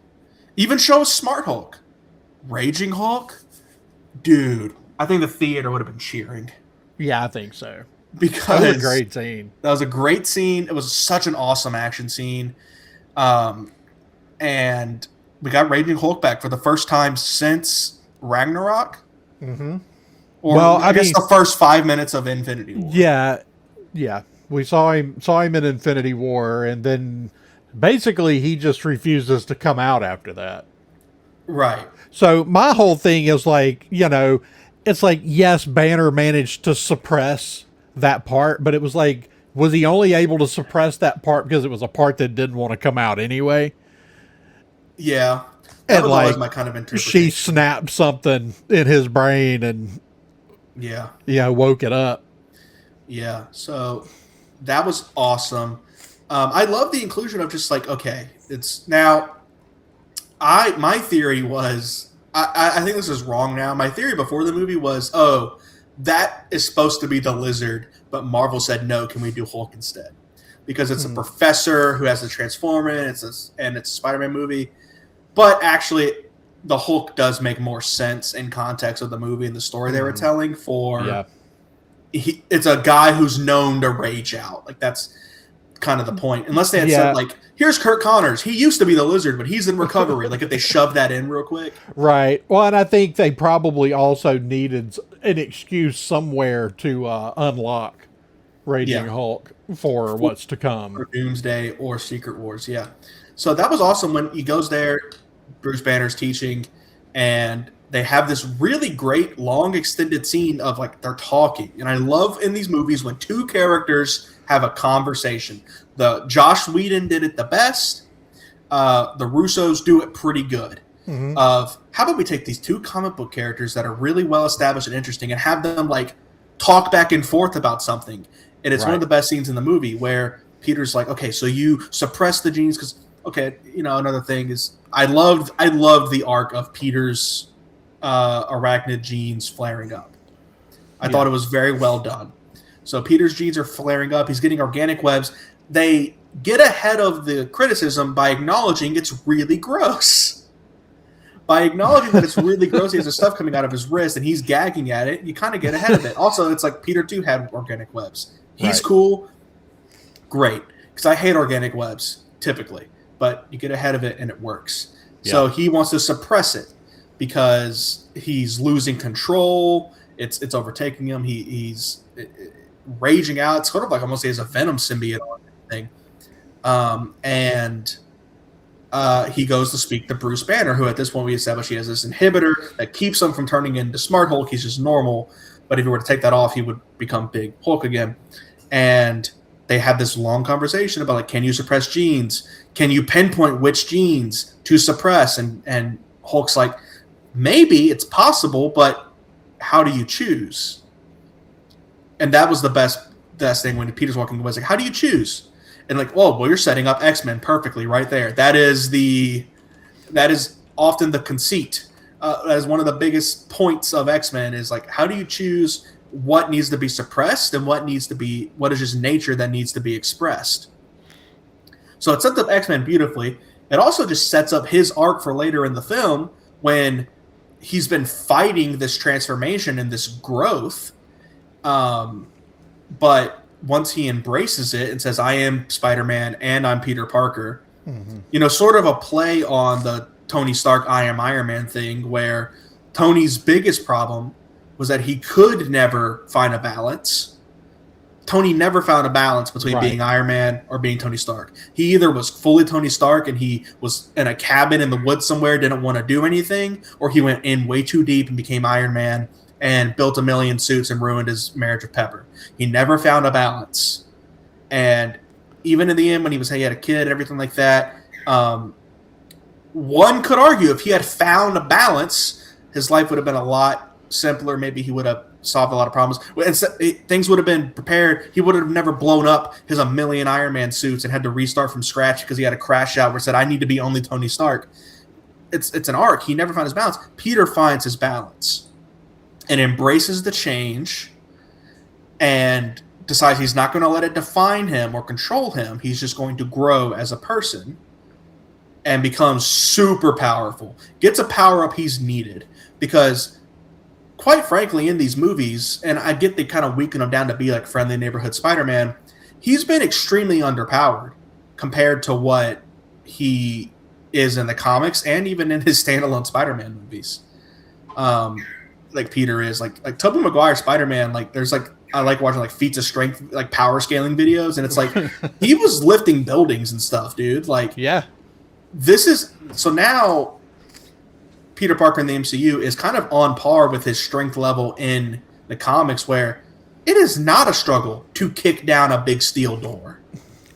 Even show us Smart Hulk. Raging Hulk? Dude, I think the theater would have been cheering. Yeah, I think so. Because that was a great scene. That was a great scene. It was such an awesome action scene. And we got Raging Hulk back for the first time since Ragnarok. Mm-hmm. Or I guess the first 5 minutes of Infinity War. Yeah. Yeah. We saw him in Infinity War, and then basically he just refuses to come out after that. Right. So my whole thing is like, it's like, yes, Banner managed to suppress that part, but it was like, was he only able to suppress that part because it was a part that didn't want to come out anyway? Yeah. That was always my kind of interpretation. She snapped something in his brain and woke it up. Yeah. So that was awesome. I love the inclusion of just like, okay, it's now. My theory was, I think this is wrong now. My theory before the movie was, oh, that is supposed to be the Lizard, but Marvel said no. Can we do Hulk instead? Because it's a professor who has to transform it. It's a Spider-Man movie, but actually, the Hulk does make more sense in context of the movie and the story they were telling. It's a guy who's known to rage out. Like that's kind of the point. Unless they had said like, here's Kirk Connors. He used to be the Lizard, but he's in recovery. Like if they shoved that in real quick. Right. Well, and I think they probably also needed an excuse somewhere to unlock Raging Hulk for what's to come. Or Doomsday or Secret Wars. Yeah. So that was awesome when he goes there, Bruce Banner's teaching, and they have this really great long extended scene of like they're talking. And I love in these movies when two characters have a conversation. The Joss Whedon did it the best. The Russos do it pretty good. Of how about we take these two comic book characters that are really well established and interesting and have them like talk back and forth about something. And it's one of the best scenes in the movie where Peter's like, okay, so you suppress the genes because another thing is I loved the arc of Peter's arachnid genes flaring up. I thought it was very well done. So Peter's genes are flaring up. He's getting organic webs. they get ahead of the criticism by acknowledging it's really gross. By acknowledging that it's really gross, he has the stuff coming out of his wrist and he's gagging at it, you kind of get ahead of it. Also, it's like Peter too had organic webs. He's cool, great, because I hate organic webs typically, but you get ahead of it and it works. Yeah. So he wants to suppress it because he's losing control. It's overtaking him. He's raging out. It's sort of like almost he has a Venom symbiote on thing. And he goes to speak to Bruce Banner, who at this point we established he has this inhibitor that keeps him from turning into Smart Hulk. He's just normal, but if he were to take that off, he would become Big Hulk again. And they have this long conversation about, like, can you suppress genes? Can you pinpoint which genes to suppress? And Hulk's like, maybe it's possible, but how do you choose? And that was the best thing when Peter's walking away. It's like, how do you choose? And like, well, you're setting up X-Men perfectly right there. That is often the conceit. As one of the biggest points of X-Men is like, how do you choose what needs to be suppressed and what is just nature that needs to be expressed? So it sets up X-Men beautifully. It also just sets up his arc for later in the film when he's been fighting this transformation and this growth. But once he embraces it and says, I am Spider-Man and I'm Peter Parker, sort of a play on the Tony Stark, I am Iron Man thing, where Tony's biggest problem was that he could never find a balance. Tony never found a balance between being Iron Man or being Tony Stark. He either was fully Tony Stark and he was in a cabin in the woods somewhere, didn't want to do anything, or he went in way too deep and became Iron Man and built a million suits and ruined his marriage with Pepper. He never found a balance. And even in the end, when he had a kid and everything like that, one could argue if he had found a balance, his life would have been a lot simpler. Maybe he would have solved a lot of problems. Things would have been prepared. He would have never blown up his a million Iron Man suits and had to restart from scratch because he had a crash out where it said, I need to be only Tony Stark. It's an arc. He never found his balance. Peter finds his balance and embraces the change and decides he's not going to let it define him or control him. He's just going to grow as a person and becomes super powerful. Gets a power-up he's needed because, quite frankly, in these movies, and I get they kind of weaken him down to be like friendly neighborhood Spider-Man, he's been extremely underpowered compared to what he is in the comics and even in his standalone Spider-Man movies. Like Peter is like Tobey Maguire Spider-Man, like there's like I like watching like feats of strength, like power scaling videos, and it's like he was lifting buildings and stuff, dude. Like, yeah, this is so now Peter Parker in the MCU is kind of on par with his strength level in the comics, where it is not a struggle to kick down a big steel door.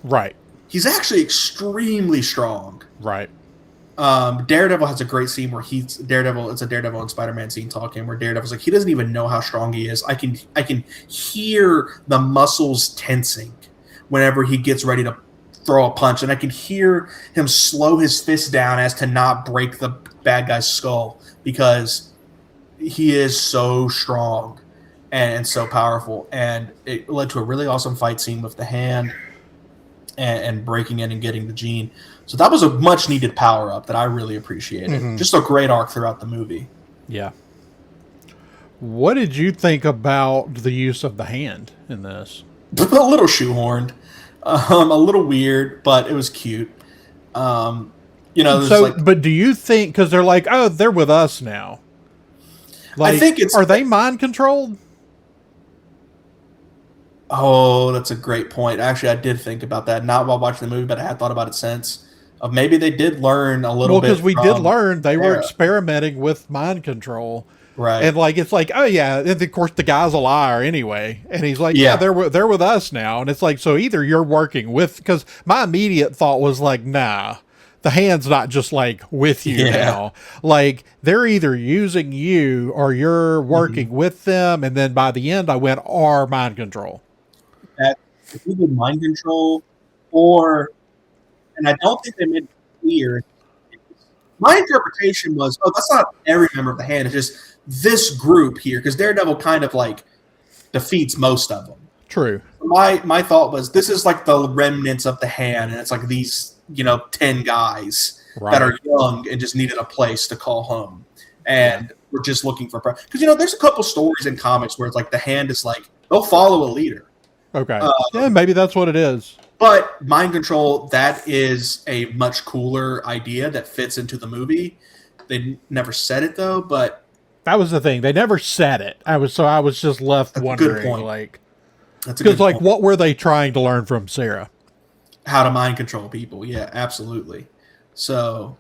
Right. He's actually extremely strong. Right. Daredevil has a great scene where it's a Daredevil and Spider-Man scene talking where Daredevil's like, he doesn't even know how strong he is. I can hear the muscles tensing whenever he gets ready to throw a punch, and I can hear him slow his fist down as to not break the bad guy's skull because he is so strong and so powerful. And it led to a really awesome fight scene with the hand and breaking in and getting the gene. So that was a much needed power up that I really appreciated. Mm-hmm. Just a great arc throughout the movie. Yeah. What did you think about the use of the hand in this? A little shoehorned, a little weird, but it was cute. But do you think, because they're like, oh, they're with us now. Like, I think are they mind controlled? Oh, that's a great point. Actually, I did think about that, not while watching the movie, but I had thought about it since. Maybe they did learn a little bit. Well, because we did learn they were experimenting with mind control. Right. And like, it's like, oh yeah, and of course the guy's a liar anyway. And he's like, yeah, they're with us now. And it's like, so either you're working with, because my immediate thought was like, nah, the hand's not just like with you now. Like they're either using you or you're working with them. And then by the end I went, or mind control. That either mind control or, and I don't think they made it clear. My interpretation was, oh, that's not every member of the hand. It's just this group here, because Daredevil kind of like defeats most of them. True. My thought was this is like the remnants of the hand, and it's like these 10 guys that Right. are young and just needed a place to call home, Yeah. and we're just looking for because there's a couple stories in comics where it's like the hand is like they'll follow a leader. Okay. Yeah, maybe that's what it is. But mind control, that is a much cooler idea that fits into the movie. They never said it though, but That was the thing. They never said it. I was just left that's a good wondering, point. like, That's a because good like, point. what were they trying to learn from Sarah? How to mind control people? Yeah, absolutely. So,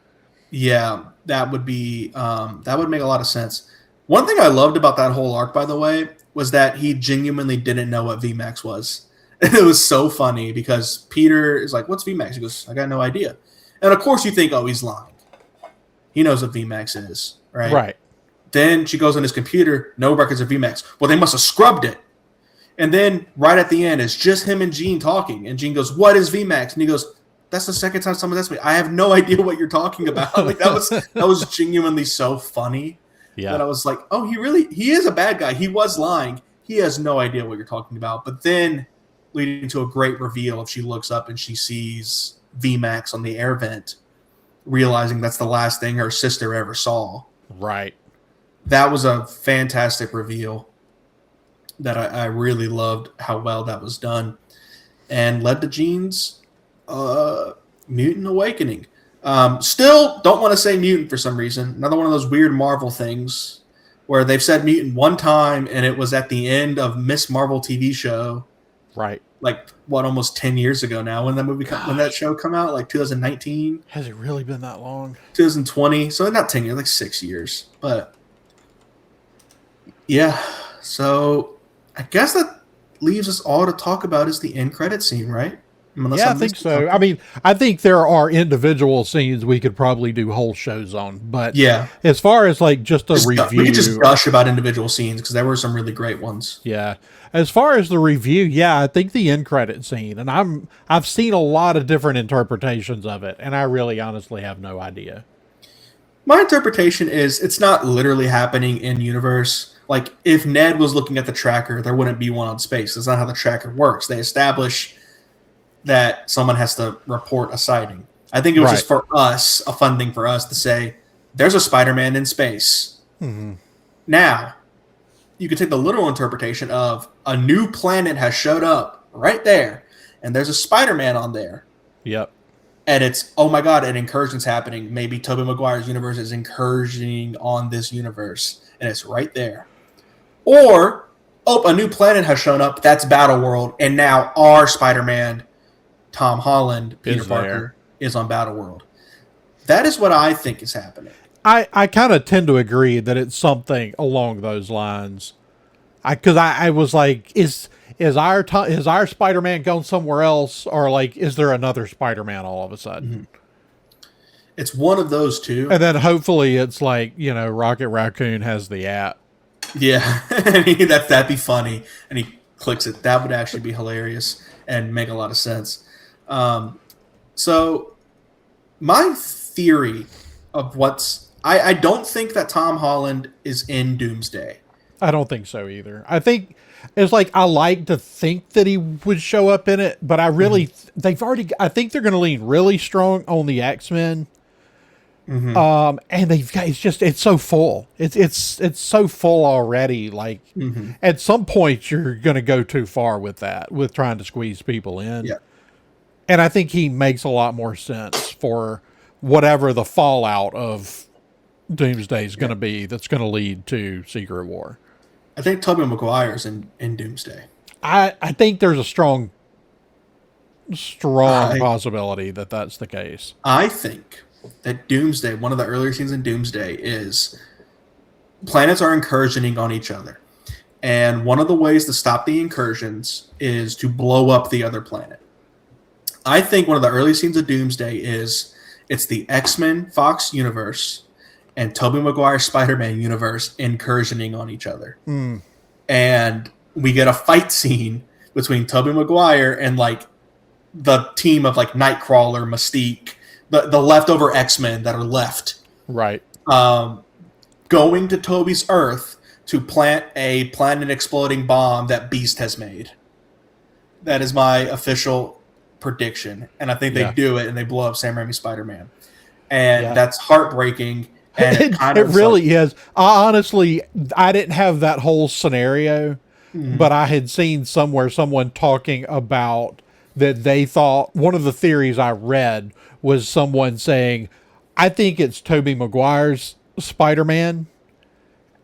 yeah, that would be that would make a lot of sense. One thing I loved about that whole arc, by the way, was that he genuinely didn't know what VMAX was. And it was so funny because Peter is like, "What's VMAX?" He goes, "I got no idea." And of course, you think, "Oh, he's lying. He knows what VMAX is, right?" Right. Then she goes on his computer, no records of VMAX. Well, they must have scrubbed it. And then right at the end, it's just him and Gene talking. And Gene goes, "What is VMAX?" And he goes, "That's the second time someone asked me. I have no idea what you're talking about." Like that was genuinely so funny. Yeah. That I was like, "Oh, he is a bad guy. He was lying. He has no idea what you're talking about." But then leading to a great reveal if she looks up and she sees VMAX on the air vent, realizing that's the last thing her sister ever saw. Right. That was a fantastic reveal that I really loved how well that was done and led to Gene's mutant awakening. Still don't want to say mutant for some reason. Another one of those weird Marvel things where they've said mutant one time and it was at the end of Miss Marvel TV show. Right. Like almost 10 years ago now when that show come out, like 2019. Has it really been that long? 2020. So not 10 years, like 6 years. But yeah, so I guess that leaves us all to talk about is the end credit scene, right? Yeah, I think so. I mean, I think there are individual scenes we could probably do whole shows on, but yeah, as far as like just a review, we could just gush about individual scenes because there were some really great ones. Yeah, as far as the review, yeah, I think the end credit scene, and I've seen a lot of different interpretations of it, and I really honestly have no idea. My interpretation is it's not literally happening in universe. Like if Ned was looking at the tracker, there wouldn't be one on space. That's not how the tracker works. They establish that someone has to report a sighting. I think it was just for us, a fun thing for us to say, there's a Spider-Man in space. Mm-hmm. Now, you can take the literal interpretation of a new planet has showed up right there, and there's a Spider-Man on there. Yep. And it's, oh my God, an incursion's happening. Maybe Tobey Maguire's universe is incursioning on this universe, and it's right there. Or, oh, a new planet has shown up, that's Battleworld, and now our Spider-Man, Tom Holland, Peter Parker, is on Battleworld. That is what I think is happening. I kind of tend to agree that it's something along those lines. Because I was like, is our Spider-Man gone somewhere else, or like is there another Spider-Man all of a sudden? Mm-hmm. It's one of those two, and then hopefully it's like Rocket Raccoon has the app. Yeah, that'd be funny, and he clicks it. That would actually be hilarious and make a lot of sense. So my theory of I don't think that Tom Holland is in Doomsday. I don't think so either. I think it's like I like to think that he would show up in it, but I really I think they're going to lean really strong on the X-Men. Mm-hmm. And it's so full. It's so full already. Like at some point you're going to go too far with trying to squeeze people in. Yeah. And I think he makes a lot more sense for whatever the fallout of Doomsday is going to be that's going to lead to Secret War. I think Tobey Maguire's in Doomsday. I think there's a strong possibility that that's the case. I think that Doomsday, one of the earlier scenes in Doomsday, is planets are incursioning on each other. And one of the ways to stop the incursions is to blow up the other planet. I think one of the early scenes of Doomsday is it's the X-Men Fox universe and Tobey Maguire Spider-Man universe incursioning on each other. Mm. And we get a fight scene between Tobey Maguire and like the team of like Nightcrawler, Mystique, the leftover X-Men that are left. Right. Going to Tobey's Earth to plant a planet exploding bomb that Beast has made. That is my official prediction, and I think they Yeah. do it, and they blow up Sam Raimi's Spider-Man, and Yeah. that's heartbreaking. And it kind It of is like, really is. I didn't have that whole scenario, but I had seen somewhere someone talking about that they thought one of the theories I read was someone saying, I think it's Tobey Maguire's Spider-Man,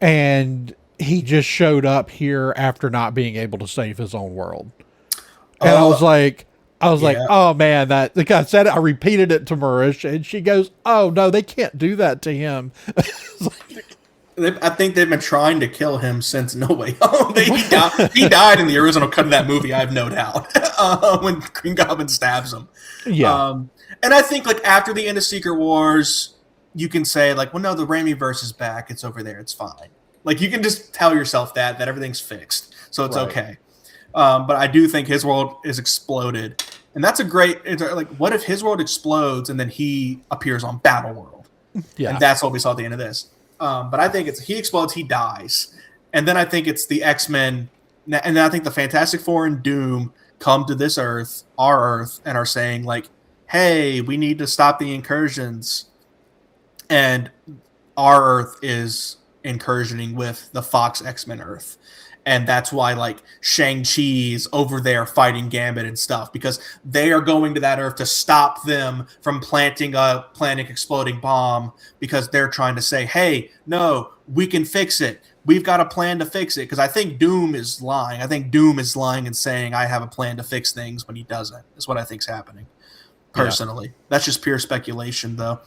and he just showed up here after not being able to save his own world. And I was like, yeah. oh man, that the guy said it. I repeated it to Marisha, and she goes, "Oh no, they can't do that to him." I think they've been trying to kill him since No Way Home. He died in the original cut of that movie, I have no doubt, when Green Goblin stabs him. Yeah, And I think like after the end of Secret Wars, you can say like, well, no, the Raimi verse is back. It's over there. It's fine. Like you can just tell yourself that everything's fixed, so it's right. okay. But I do think his world is exploded, and that's a great. It's like, what if his world explodes and then he appears on Battle World? Yeah, And that's what we saw at the end of this. But I think it's he explodes, he dies, and then I think it's the X-Men, and then I think the Fantastic Four and Doom come to this Earth, our Earth, and are saying like, "Hey, we need to stop the incursions," and our Earth is incursioning with the Fox X-Men Earth. And that's why like Shang-Chi's over there fighting Gambit and stuff, because they are going to that Earth to stop them from planting a planet exploding bomb, because they're trying to say, hey, no, we can fix it. We've got a plan to fix it. Because I think Doom is lying. I think Doom is lying and saying I have a plan to fix things when he doesn't. Is what I think's happening. Personally, that's just pure speculation, though.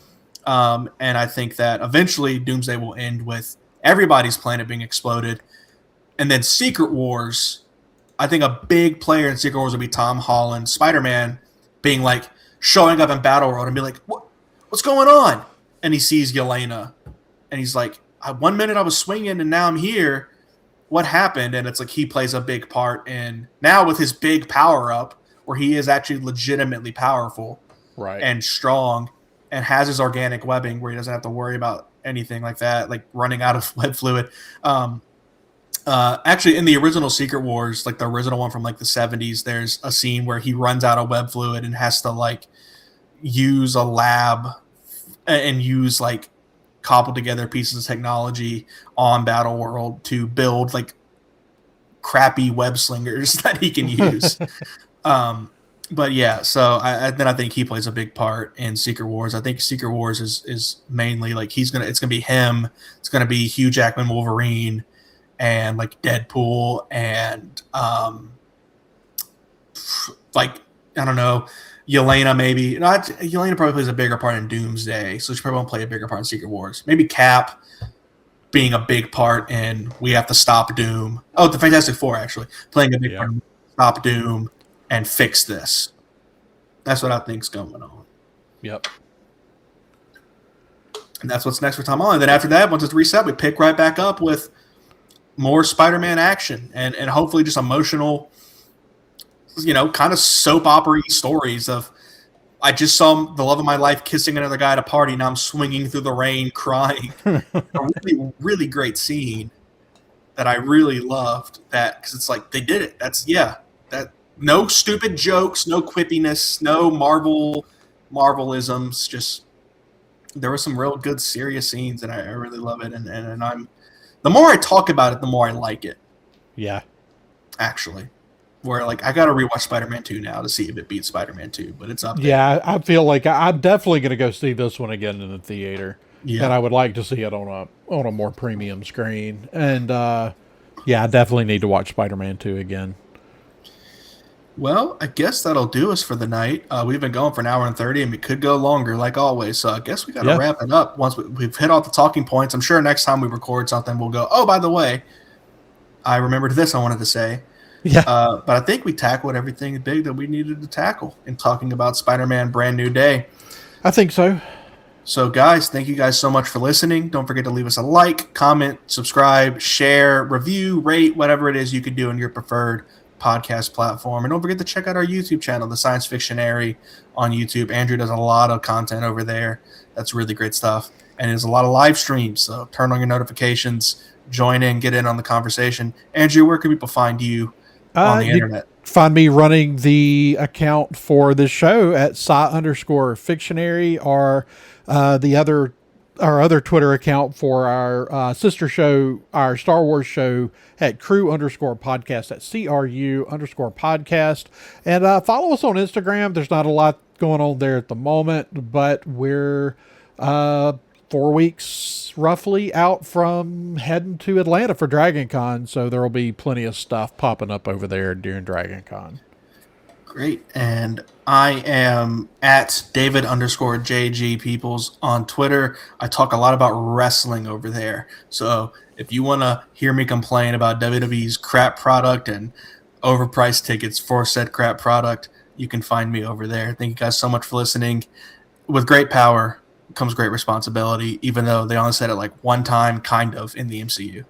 And I think that eventually Doomsday will end with everybody's planet being exploded. And then Secret Wars, I think a big player in Secret Wars would be Tom Holland, Spider-Man, being like showing up in Battle World and be like, what's going on? And he sees Yelena, and he's like, 1 minute I was swinging and now I'm here. What happened? And it's like he plays a big part in now with his big power up, where he is actually legitimately powerful, right, and strong, and has his organic webbing where he doesn't have to worry about anything like that, like running out of web fluid. Actually, in the original Secret Wars, like the original one from like the 70s, there's a scene where he runs out of web fluid and has to like use a lab and use like cobbled together pieces of technology on Battle World to build like crappy web slingers that he can use. But yeah, so I think he plays a big part in Secret Wars. I think Secret Wars is mainly like it's gonna be him. It's gonna be Hugh Jackman Wolverine, and like Deadpool, and like I don't know, Yelena maybe. Not Yelena probably plays a bigger part in Doomsday, so she probably won't play a bigger part in Secret Wars. Maybe Cap being a big part in We Have to Stop Doom. Oh, the Fantastic Four actually playing a big part in Stop Doom and fix this. That's what I think's going on. Yep. And that's what's next for Tom Holland. Then after that, once it's reset, we pick right back up with more Spider-Man action and hopefully just emotional, kind of soap opera stories of, I just saw the love of my life kissing another guy at a party. Now I'm swinging through the rain crying. A really, really great scene that I really loved, that because it's like they did it. That no stupid jokes, no quippiness, no Marvelisms. Just there were some real good serious scenes, and I really love it. And I'm the more I talk about it, the more I like it. Yeah, actually, where like I got to rewatch Spider-Man 2 now to see if it beats Spider-Man 2, but it's up there. Yeah, I feel like I'm definitely going to go see this one again in the theater, Yeah. and I would like to see it on a more premium screen. And yeah, I definitely need to watch Spider-Man 2 again. Well, I guess that'll do us for the night. We've been going for an hour and 30, and we could go longer, like always. So I guess we got to wrap it up once we've hit all the talking points. I'm sure next time we record something, we'll go, oh, by the way, I remembered this I wanted to say. Yeah. But I think we tackled everything big that we needed to tackle in talking about Spider-Man Brand New Day. I think so. So, guys, thank you guys so much for listening. Don't forget to leave us a like, comment, subscribe, share, review, rate, whatever it is you could do in your preferred podcast platform. And don't forget to check out our YouTube channel, The Science Fictionary, on YouTube. Andrew does a lot of content over there. That's really great stuff. And there's a lot of live streams, so turn on your notifications, join in, get in on the conversation. Andrew, where can people find you on the internet? find me running the account for this show at _fictionary, or the other our other Twitter account for our sister show, our Star Wars show, at crew_podcast, at CRU_podcast. And follow us on Instagram. There's not a lot going on there at the moment, but we're 4 weeks roughly out from heading to Atlanta for Dragon Con. So there will be plenty of stuff popping up over there during Dragon Con. Great. And I am at David_JG Peoples on Twitter. I talk a lot about wrestling over there. So if you want to hear me complain about WWE's crap product and overpriced tickets for said crap product, you can find me over there. Thank you guys so much for listening. With great power comes great responsibility, even though they only said it like one time, kind of, in the MCU.